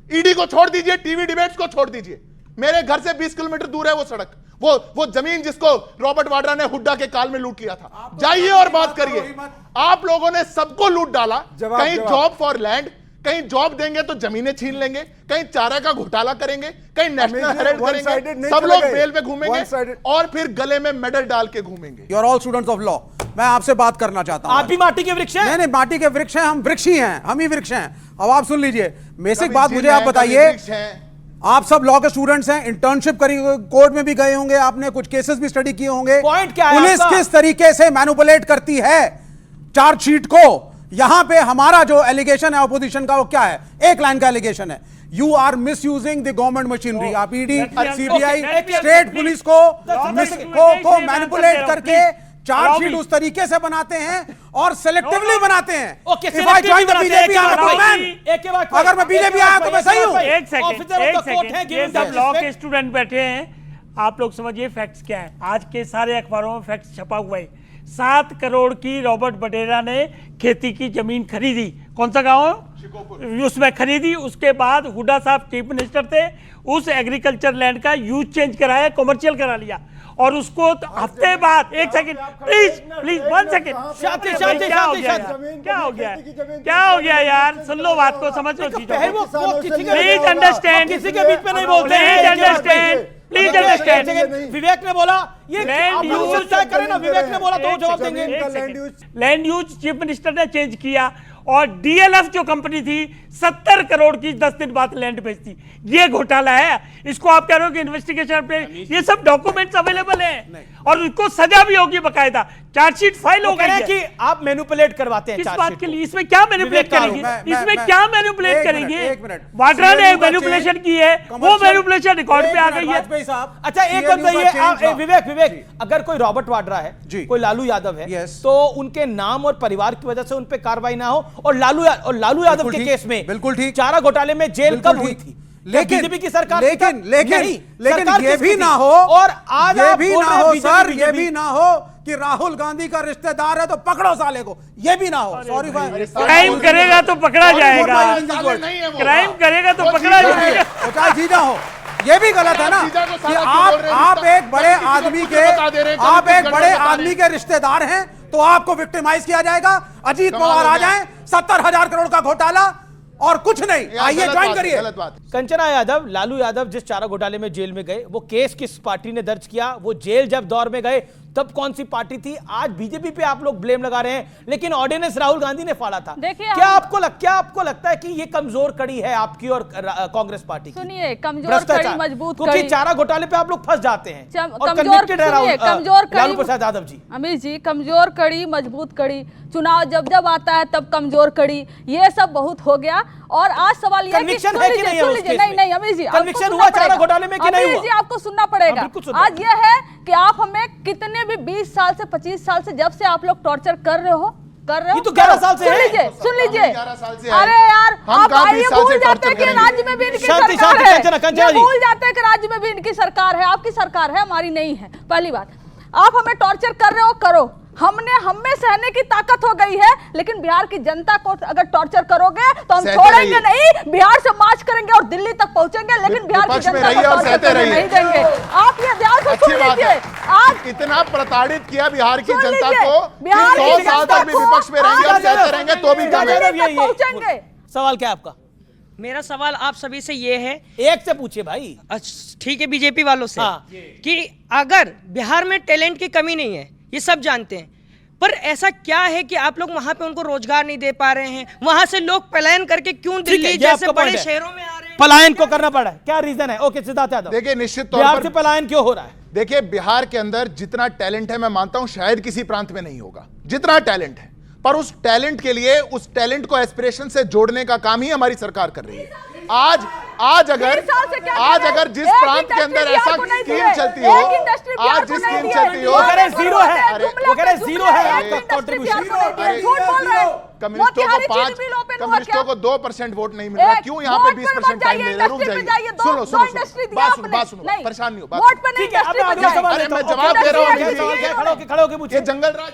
ईडी को छोड़ दीजिए, टीवी डिबेट्स को छोड़ दीजिए। मेरे घर से 20 किलोमीटर दूर है वो सड़क, वो जमीन जिसको रॉबर्ट वाड्रा ने हुड्डा के काल में लूट लिया था। जाइए और बात करिए। आप लोगों ने सबको लूट डाला। कहीं जॉब फॉर लैंड, कहीं जॉब देंगे तो जमीनें छीन लेंगे, कहीं चारा का घोटाला करेंगे, कहीं नेशनल हेराल्ड करेंगे, सब लोग बेल पे घूमेंगे और फिर गले में मेडल डाल के घूमेंगे। You are all students of law. मैं आपसे बात करना चाहता हूं। आप भी माटी के वृक्ष हैं? नहीं, माटी के वृक्ष हैं, हम वृक्ष ही हैं, हम ही वृक्ष हैं। अब आप सुन लीजिए, बेसिक बात मुझे आप बताइए। आप सब लॉ के स्टूडेंट्स हैं, इंटर्नशिप करी, कोर्ट में भी गए होंगे, आपने कुछ केसेस भी स्टडी किए होंगे। पॉइंट क्या है? पुलिस किस तरीके से मैनिपुलेट करती है चार्जशीट को? यहां पे हमारा जो एलिगेशन है ऑपोजिशन का, वो क्या है? एक लाइन का एलिगेशन है, you are misusing the government machinery. आप ईडी, सीबीआई, स्टेट पुलिस को मैनिपुलेट करके चार्जशीट उस तरीके से बनाते हैं और सेलेक्टिवली बनाते हैं। अगर मैं बीजेपी आया तो मैं सही हूं। एक सेकंड, ये सब लॉ के स्टूडेंट बैठे हैं, आप लोग समझिए फैक्ट्स क्या है। आज के सारे अखबारों में फैक्ट्स छपा हुआ है। 7 करोड़ की रॉबर्ट वाड्रा ने खेती की जमीन खरीदी। कौन सा गांव? उसमें खरीदी। उसके बाद हुड्डा साहब चीफ मिनिस्टर थे, उस एग्रीकल्चर लैंड का यूज चेंज कराया, कमर्शियल करा लिया, और उसको हफ्ते बाद, एक सेकंड प्लीज 1 सेकंड, क्या हो गया यार? सुन लो बात को, समझ लो चीजों। प्लीज अंडरस्टैंड, किसी के बीच में नहीं बोलते। Please understand. विवेक ने बोला ये लैंड यूज करें ना, विवेक ने बोला तो जवाब देंगे। लैंड यूज चीफ मिनिस्टर ने चेंज किया, और डीएलएफ जो कंपनी थी 70 करोड़ की 10 दिन बाद लैंड बेचती। ये घोटाला है। इसको आप कह रहे हो कि इन्वेस्टिगेशन पे, ये सब डॉक्यूमेंट्स अवेलेबल हैं। और उसको सजा भी होगी, बकायदा चार्जशीट फाइल हो गई है कि आप मैनिपुलेट करवाते हैं किस चार्जशीट बात के लिए? इसमें क्या मैनिपुलेट करेंगे? इसमें क्या मैनिपुलेट करेंगे? वाड्रा ने मैनिपुलेशन की है, वो मैनिपुलेशन रिकॉर्ड पे आ गई है। अच्छा एक बात बताइए विवेक, अगर कोई रॉबर्ट वाड्रा है, कोई लालू यादव है, तो उनके नाम और परिवार की वजह से उन पे कार्रवाई ना हो, और लालू यादव के केस में बिल्कुल ठीक, चारा घोटाले में जेल कब हुई थी? लेकिन बीजेपी की सरकार, लेकिन ये भी ना हो, और आज ये भी ना हो सर, ये भी ना हो कि राहुल गांधी का रिश्तेदार है तो पकड़ो साले को, ये भी ना हो। सॉरी, क्राइम करेगा तो पकड़ा जाएगा, क्राइम करेगा तो पकड़ा जाएगा, चाहे जीजा हो। ये भी गलत है ना कि आप एक बड़े आदमी के रिश्तेदार हैं तो आपको विक्टिमाइज किया जाएगा। अजीत पवार आ जाएं, 70,000 करोड़ का घोटाला और कुछ नहीं, आइए ज्वाइन करिए। कंचना यादव, लालू यादव जिस चारा घोटाले में जेल में गए, वो केस किस पार्टी ने दर्ज किया? वो जेल जब दौर में गए तब कौन सी पार्टी थी? आज बीजेपी पे आप लोग ब्लेम लगा रहे हैं, लेकिन ऑर्डिनेंस राहुल गांधी ने फाड़ा था। क्या आपको लगता है कि ये कमजोर कड़ी है आपकी और कांग्रेस पार्टी की? सुनिए, कमजोर कड़ी मजबूत कड़ी, क्योंकि चारा घोटाले पे आप लोग फंस जाते हैं और कनेक्टेड है कमजोर कड़ी। लालू प्रसाद यादव जी, अमित जी, कमजोर कड़ी मजबूत कड़ी, चुनाव जब आता है तब कमजोर कड़ी, ये सब बहुत हो गया। और आज सवाल ये है कि सुन लीजिए, नहीं अमित जी, कन्विक्शन हुआ चारा घोटाले में कि नहीं हुआ? अमित जी, आपको सुनना पड़ेगा। आज ये है कि आप हमें कितने भी 20 साल से 25 साल से जब से आप लोग टॉर्चर कर रहे हो ये तो 11 साल से सुन लीजिए। अरे यार, आप आइए भूल जाते हैं कि राज्य में भी इनकी सरकार है, भूल जाते हैं कि राज्य में भी इनकी सरकार है, आपकी सरकार है, हमारी नहीं है। पहली बात, आप हमें टॉर्चर कर रहे हो, करो, हमें सहने की ताकत हो गई है, लेकिन बिहार की जनता को अगर टॉर्चर करोगे तो हम छोड़ेंगे नहीं, बिहार से मार्च करेंगे और दिल्ली तक पहुंचेंगे, लेकिन बिहार की जनता को टॉर्चर करने नहीं देंगे। आप ये ध्यान से सुन लीजिए। आज इतना प्रताड़ित किया बिहार की जनता को, 100 साल तक भी विपक्ष में रहेंगे और सहते रहेंगे तो भी पहुंचेंगे। सवाल क्या है आपका? मेरा सवाल आप सभी से ये है, एक से पूछिए भाई। ठीक है, बीजेपी वालों से, कि अगर बिहार में टैलेंट की कमी नहीं है, ये सब जानते हैं, पर ऐसा क्या है कि आप लोग वहां पे उनको रोजगार नहीं दे पा रहे हैं? वहां से लोग पलायन करके क्यों दिल्ली जैसे बड़े शहरों में आ रहे हैं? पलायन को करना पड़ा है, क्या रीजन है? ओके, सिद्धार्थ यादव, देखिए निश्चित तौर पर पलायन क्यों हो रहा है? देखिए, बिहार के अंदर जितना टैलेंट है, मैं मानता हूं शायद किसी प्रांत में नहीं होगा जितना टैलेंट है, पर उस टैलेंट के लिए, उस टैलेंट को एस्पिरेशन से जोड़ने का काम ही हमारी सरकार कर रही है। आज अगर जिस प्रांत के अंदर ऐसा स्कीम चलती हो, आज जिस स्कीम चलती हो, जीरो है आपका कंट्रीब्यूशन। कम्युनिस्टों को 2% वोट नहीं मिल रहा, क्यों यहाँ पे 20% टाइम ले रहे? रुक जाइए, सुनो, बात सुनो, परेशान नहीं हो, अरे मैं जवाब दे रहा हूँ। ये जंगल राज।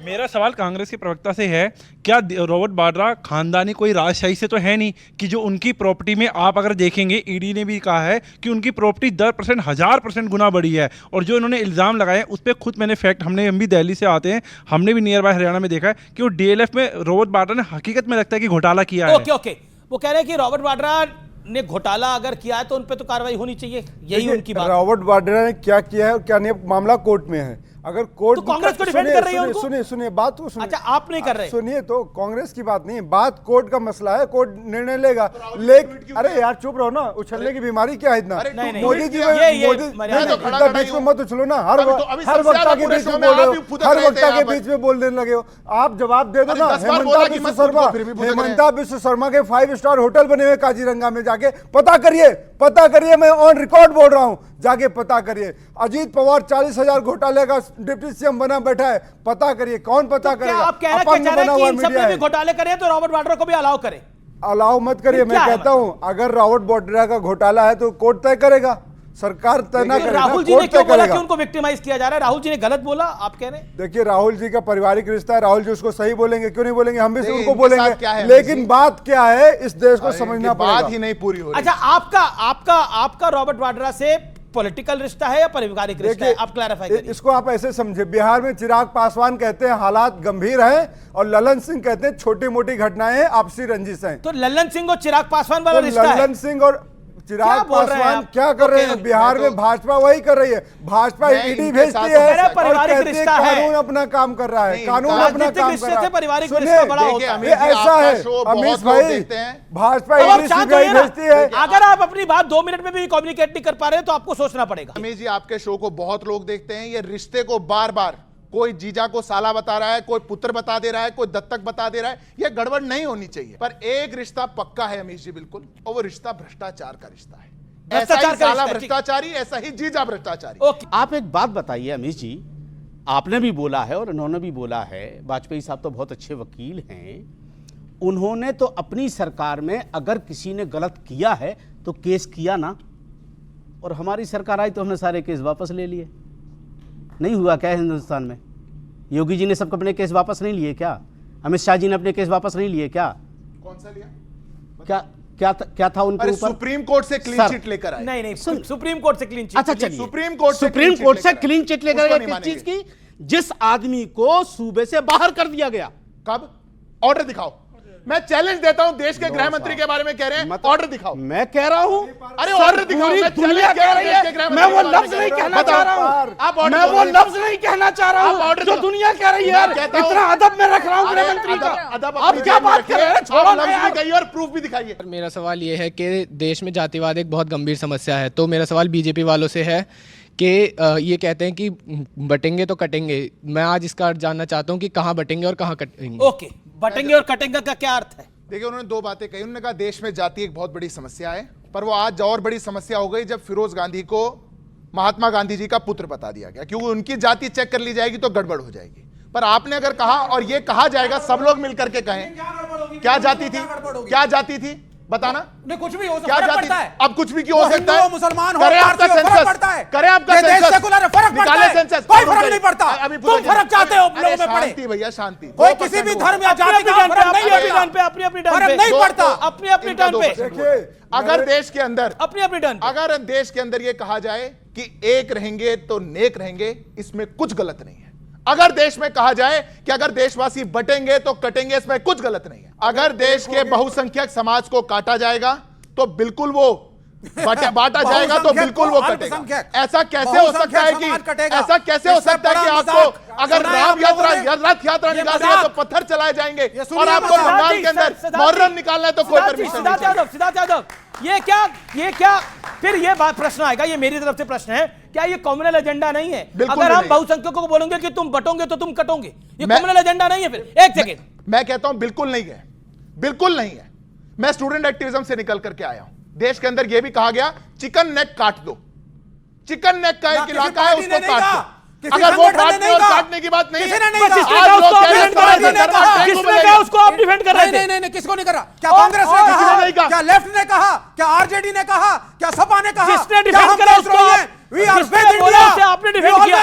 मेरा सवाल कांग्रेस के प्रवक्ता से है, क्या रॉबर्ट वाड्रा खानदानी कोई राजशाही से तो है नहीं कि जो उनकी प्रॉपर्टी में, आप अगर देखेंगे ईडी ने भी कहा है कि उनकी प्रॉपर्टी 10%, 1000% गुना बढ़ी है, और जो इन्होंने इल्ज़ाम लगाए उस पर खुद मैंने फैक्ट, हम भी दिल्ली से आते हैं, हमने भी नियर बाय हरियाणा में देखा है कि वो डीएलएफ में रॉबर्ट वाड्रा ने हकीकत में लगता है कि घोटाला किया है। ओके, वो कह रहे हैं कि रॉबर्ट वाड्रा ने घोटाला अगर किया है तो उन पे तो कार्रवाई होनी चाहिए, यही उनकी बात। रॉबर्ट वाड्रा ने क्या किया है और क्या नहीं, मामला कोर्ट में है। अगर कोर्ट तो कांग्रेस को डिफेंड कर रही है उनको? सुनिए बात को सुनिए। अच्छा, आप नहीं कर रहे? सुनिए, तो कांग्रेस की बात नहीं, बात कोर्ट का मसला है, कोर्ट निर्णय लेगा। लेकिन अरे यार चुप रहो ना, उछलने की बीमारी क्या है इतना? मोदी जी बीच में मत उछलो ना, हर वक्ता के बीच में बोल रहे हो, हर वक्ता के बीच में बोलने लगे हो। आप जवाब दे दो ना। हेमंता विश्व शर्मा के 5 स्टार होटल बने हुए काजीरंगा में, जाके पता करिए, मैं ऑन रिकॉर्ड बोल रहा हूं, जाके पता करिए। अजीत पवार 40,000 घोटाले का डिप्टी सीएम बना बैठा है, पता करिए, कौन पता करेगा? आप कह रहे हैं कि इन सब ने भी घोटाले करे तो रॉबर्ट वाड्रा को भी अलाउ करे? अलाउ मत करिए, मैं कहता हूं अगर रॉबर्ट वाड्रा का घोटाला है तो कोर्ट तय करेगा, सरकार तय ना करे। राहुल जी ने क्यों बोला कि उनको विक्टिमाइज किया जा रहा है? राहुल जी ने गलत बोला, आप कह रहे हैं? देखिए, राहुल जी का पारिवारिक रिश्ता है, राहुल जी उसको सही बोलेंगे, क्यों नहीं बोलेंगे? हम भी उनको बोलेंगे, लेकिन बात क्या है इस देश को समझना पड़ेगा। बात ही नहीं पूरी हो रही। अच्छा, आपका रॉबर्ट वाड्रा से पॉलिटिकल रिश्ता है या पारिवारिक रिश्ता है? आप क्लैरिफाई करिए। इसको आप ऐसे समझे, बिहार में चिराग पासवान कहते हैं हालात गंभीर हैं, और ललन सिंह कहते हैं छोटी मोटी घटनाएं आपसी रंजिश हैं। तो ललन सिंह और चिराग पासवान वाला रिश्ता है? ललन सिंह और चिराग बोल रहे हैं पासवान आप? क्या कर रहे हैं? बिहार में भाजपा वही कर रही है, भाजपा ईडी भेजती है और पारिवारिक कहती है रिश्ता है। कानून अपना काम कर रहा है, कानून अपना राजनीतिक काम रिश्ते कर रहा से है। पारिवारिक सुनिए, रिश्ता बड़ा होता है। ये ऐसा है अमीश भाई, भाजपा अब आप ईडी शांत सीबीआई होइए ना। भेजती है। अगर आप अपनी बात 2 मिनट में भी कम्युनिकेट नहीं कर पा रहे हैं तो आपको सोचना पड़ेगा। अमीश जी, आपके शो को बहुत लोग देखते हैं, ये रिश्ते को बार बार कोई जीजा को साला बता रहा है, कोई पुत्र बता दे रहा है, कोई दत्तक बता दे रहा है, ये गड़बड़ नहीं होनी चाहिए। पर एक रिश्ता पक्का है अमीश जी, बिल्कुल, और वो रिश्ता भ्रष्टाचार का रिश्ता है। ऐसा ही साला भ्रष्टाचारी, ऐसा ही जीजा भ्रष्टाचारी। आप एक बात बताइए अमीश जी, आपने भी बोला है और इन्होंने भी बोला है, वाजपेयी साहब तो बहुत अच्छे वकील हैं, उन्होंने तो अपनी सरकार में अगर किसी ने गलत किया है तो केस किया ना, और हमारी सरकार आई तो हमने सारे केस वापस ले लिए। नहीं हुआ क्या हिंदुस्तान में? योगी जी ने सबको अपने केस वापस नहीं लिए क्या? अमित शाह जी ने अपने केस वापस नहीं लिए क्या? कौन सा लिया? क्या था उनके ऊपर? सुप्रीम कोर्ट से क्लीन चिट लेकर आए। नहीं, सुप्रीम कोर्ट से क्लीन चिट। अच्छा चलिए, सुप्रीम कोर्ट से क्लीन चिट लेकर गए किस चीज की? जिस आदमी को सूबे से बाहर कर दिया गया। कब? ऑर्डर दिखाओ। मैं चैलेंज देता हूं, देश के गृह मंत्री के बारे में कह रहे हैं, ऑर्डर दिखाओ। मैं कह रहा हूं, अरे ऑर्डर दिखाओ। पूरी दुनिया कह रही है, मैं वो लफ्ज नहीं कहना चाह रहा हूं, मैं वो लफ्ज नहीं कहना चाह रहा हूं जो दुनिया कह रही है। इतना अदब में रख रहा हूं गृह मंत्री का। आप क्या बात कर रहे हैं? छोड़ो ना यार, और प्रूफ भी दिखाइए। मेरा सवाल ये है कि देश में जातिवाद एक बहुत गंभीर समस्या है, तो मेरा सवाल बीजेपी वालों से है कि ये कहते हैं कि बटेंगे तो कटेंगे। मैं आज इसका अर्थ जानना चाहता हूं कि कहां बटेंगे और कहां कटेंगे। ओके, बटेंगे और कटेंगे का क्या अर्थ है? देखिए, उन्होंने दो बातें कही। उन्होंने कहा देश में जाति एक बहुत बड़ी समस्या है, पर वो आज और बड़ी समस्या हो गई जब फिरोज गांधी को महात्मा गांधी जी का पुत्र बता दिया गया, क्योंकि उनकी जाति चेक कर ली जाएगी तो गड़बड़ हो जाएगी। पर आपने अगर कहा, और ये कहा जाएगा, सब लोग मिलकर के कहें, क्या जाति थी? क्या जाति थी? बताना। नहीं, कुछ भी हो क्या जाति? अब कुछ भी क्यों हो सकता है? मुसलमान हो, करे आपका सेंसस, करे आपका सेंसस, फर्क पड़ता है, कोई फर्क नहीं पड़ता। तुम फर्क चाहते हो लोगों में पड़े। शांति भैया, शांति। कोई किसी भी धर्म या जाति का फर्क नहीं पड़ता, फर्क नहीं पड़ता, अपनी अपनी टर्न पे। अगर देश के अंदर अपनी अपनी टर्न, अगर देश के अंदर ये कहा जाए कि एक रहेंगे तो नेक रहेंगे, इसमें कुछ गलत नहीं है। अगर देश में कहा जाए कि अगर देशवासी बटेंगे तो कटेंगे, इसमें कुछ गलत नहीं है। अगर देश के बहुसंख्यक समाज को काटा जाएगा तो बिल्कुल वो बांटा जाएगा, तो बिल्कुल वो कटेगा। ऐसा कैसे हो सकता है कि ऐसा कैसे हो सकता है कि आपको अगर राम यात्रा रथ यात्रा निकालनी है तो पत्थर चलाए जाएंगे, और आपको बंगाल के अंदर मुहर्रम निकालना है तो कोई परमिशन नहीं चाहिए। सिद्धार्थ यादव, ये क्या फिर ये बात प्रश्न आएगा, ये मेरी तरफ से प्रश्न है, क्या ये कम्युनल एजेंडा नहीं है? अगर हम बहुसंख्यकों को बोलेंगे कि तुम बटोगे तो तुम कटोगे, ये कम्युनल एजेंडा नहीं है? फिर एक सेकेंड, मैं कहता हूं बिल्कुल नहीं है, बिल्कुल नहीं है। मैं स्टूडेंट एक्टिविज्म से निकल करके आया हूं। देश के अंदर यह भी कहा गया, चिकन नेक काट दो। चिकन नेक का एक इलाका है, उसको काट दो। अगर वो काटने और काटने की बात नहीं है, उसको आप डिफेंड कर रहे थे। नहीं, किसको नहीं कर रहा? क्या कांग्रेस ने कहा? क्या लेफ्ट ने कहा? क्या आरजेडी ने कहा? क्या सपा ने कहा? किसने डिफेंड करा उसको? आपने डिफेंड किया।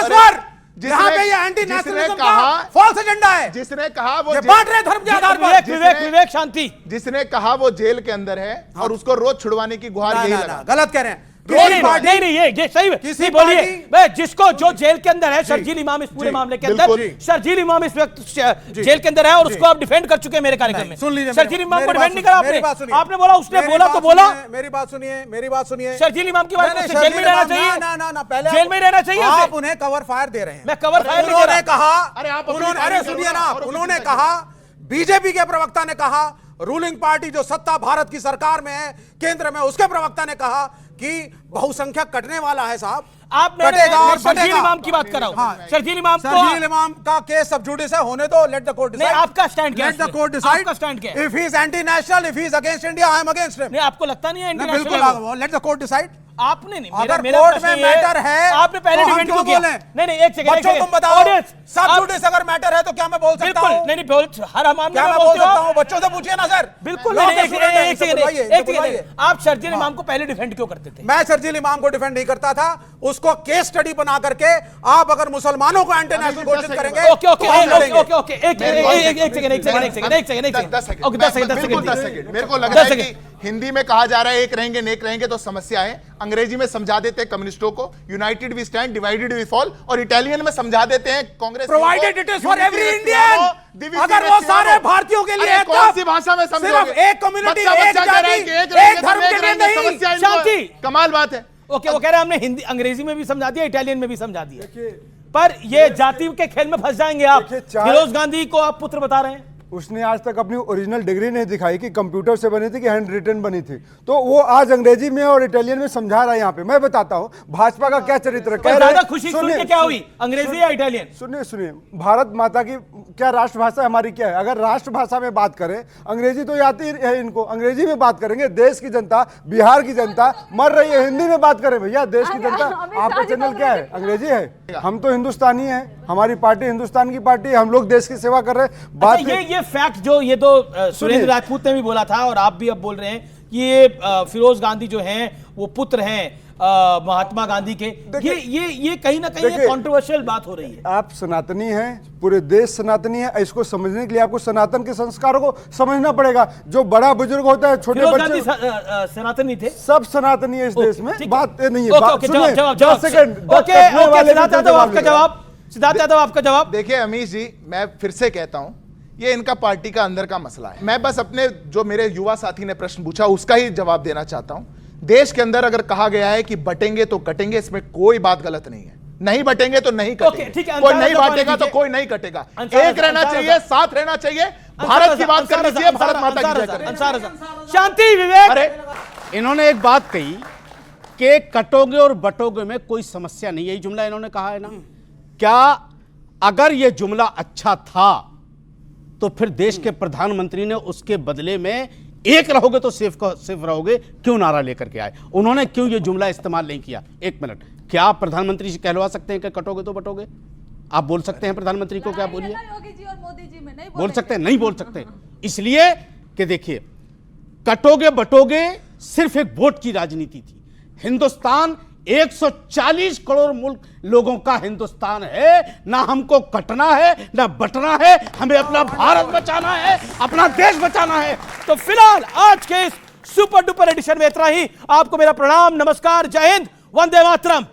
यहाँ पे ये एंटी नेशनलिज्म का फॉल्स एजेंडा है। जिसने कहा वो बांट रहे धर्म के आधार पर। विवेक शांति, जिसने कहा वो जेल के अंदर है और उसको रोज छुड़वाने की गुहार यही लगा। गलत कह रहे हैं। नहीं, ये सही बोलिए। जिसको जो जेल के अंदर है, शर्जील इमाम इस पूरे मामले के अंदर, शर्जील इमाम इस वक्त जेल के अंदर है और उसको आप डिफेंड कर चुके हैं मेरे कार्यक्रम में। सुन लीजिए, शर्जील इमाम को डिफेंड नहीं करा आपने बोला, उसने बोला तो बोला। मेरी बात सुनिए। शर्जील इमाम की बात, जेल में रहना चाहिए ना, पहले जेल में रहना चाहिए। आप उन्हें कवर फायर दे रहे हैं। मैं कवर फायर नहीं दे रहा। सुनिए ना, उन्होंने कहा, बीजेपी के प्रवक्ता ने कहा, रूलिंग पार्टी जो सत्ता भारत की सरकार में है, केंद्र में, उसके प्रवक्ता ने कहा कि बहुसंख्यक कटने वाला है साहब। आप कटेगा और शर्जील इमाम की बात कर रहा हूं। शर्जील इमाम का केस सब जुडिस है, होने दो, लेट द कोर्ट डिसाइड। आपका स्टैंड क्या है? Let the court decide. आपका स्टैंड क्या है? If he is anti national, if he is against India, I am against him. नहीं, आपको लगता नहीं है एंटी नेशनल? बिल्कुल, लेट द कोर्ट डिसाइड। आपने नहीं, मेरा कोर्ट में मैटर है, आपने पहले डिफेंड क्यों किया? नहीं, एक सेकंड, बच्चों तुम बताओ, सब जुडिस अगर मैटर है तो क्या मैं बोल सकता हूं? नहीं, बोल, हर मामले में बोल सकता हूं। बच्चों से पूछिए ना सर। बिल्कुल नहीं। एक सेकंड, आप शर्जील इमाम को पहले डिफेंड क्यों करते थे? मैं शर्जील इमाम को डिफेंड नहीं करता था, उसको केस स्टडी बना करके आप अगर मुसलमानों को एंटी नेशनल घोषित करेंगे। ओके, एक सेकंड, मेरे को लग रहा है कि हिंदी में कहा जा रहा है एक रहेंगे नेक रहेंगे तो समस्या है, अंग्रेजी में समझा देते हैं कम्युनिस्टों को united we stand divided we fall, और इटालियन में समझा देते हैं Congress provided it is for every Indian. अगर वो सारे भारतीयों के लिए कौन सी भाषा में समझोगे? सिर्फ एक कम्युनिटी, एक जाति, एक धर्म के लिए नहीं। शांति, कमाल बात है। ओके, वो कह रहे हैं हमने हिंदी अंग्रेजी में भी समझा दिया, इटालियन में भी समझा दिया, पर ये जाति के खेल में फंस जाएंगे आप। फिरोज गांधी को आप पुत्र बता रहे हैं, उसने आज तक अपनी ओरिजिनल डिग्री नहीं दिखाई कि कंप्यूटर से बनी थी कि हैंड रिटन बनी थी, तो वो आज अंग्रेजी में और इटालियन में समझा रहा है। यहाँ पे मैं बताता हूँ भाजपा का क्या चरित्र है। ज्यादा खुशी सुन के क्या हुई, अंग्रेजी या इटालियन? सुनिए, भारत माता की क्या राष्ट्रभाषा हमारी क्या है? अगर राष्ट्रभाषा में बात करें, अंग्रेजी तो आती है इनको, अंग्रेजी में बात करेंगे। देश की जनता, बिहार की जनता मर रही है, हिंदी में बात करें भैया। देश की जनता, आपका चैनल क्या है? अंग्रेजी है। हम तो हिंदुस्तानी है, हमारी पार्टी हिंदुस्तान की पार्टी है, हम लोग देश की सेवा कर रहे हैं। बात ये फैक्ट जो ये तो सुरेंद्र राजपूत ने भी बोला था और आप भी अब बोल रहे हैं कि ये फिरोज गांधी जो हैं वो पुत्र हैं महात्मा गांधी के, ये कहीं ना कहीं कंट्रोवर्शियल बात हो रही है। आप सनातनी हैं, पूरे देश सनातनी है, इसको समझने के लिए आपको सनातन के संस्कारों को समझना पड़ेगा। जो बड़ा बुजुर्ग होता है, छोटे बच्चे सनातनी थे, सब सनातनी है इस देश में। बात नहीं है। सिद्धार्थ यादव आपका जवाब। देखिए अमीश जी, मैं फिर से कहता हूं, ये इनका पार्टी का अंदर का मसला है। मैं बस अपने जो मेरे युवा साथी ने प्रश्न पूछा उसका ही जवाब देना चाहता हूं। देश के अंदर अगर कहा गया है कि बटेंगे तो कटेंगे, इसमें कोई बात गलत नहीं है। नहीं बटेंगे तो नहीं कटेंगे, कोई नहीं बांटेगा तो कोई नहीं कटेगा। एक रहना चाहिए, साथ रहना चाहिए, भारत की बात करनी चाहिए, भारत माता की जय करें। शांति, विवेक। इन्होंने एक बात कही कि कटोगे और बटोगे में कोई समस्या नहीं, यही जुमला इन्होंने कहा है ना। क्या अगर यह जुमला अच्छा था तो फिर देश के प्रधानमंत्री ने उसके बदले में एक रहोगे तो सिर्फ रहोगे क्यों नारा लेकर के आए? उन्होंने क्यों यह जुमला इस्तेमाल नहीं किया? एक मिनट, क्या आप प्रधानमंत्री से कहलवा सकते हैं कि कटोगे तो बटोगे? आप बोल सकते हैं प्रधानमंत्री को? क्या बोलिए, बोल सकते हैं? नहीं बोल सकते, इसलिए कि देखिए, कटोगे बटोगे सिर्फ एक वोट की राजनीति थी। हिंदुस्तान 140 करोड़ मुल्क लोगों का हिंदुस्तान है, ना हमको कटना है ना बटना है, हमें अपना भारत बचाना है, अपना देश बचाना है। तो फिलहाल आज के इस सुपर डुपर एडिशन में इतना ही। आपको मेरा प्रणाम, नमस्कार, जय हिंद, वंदे मातरम।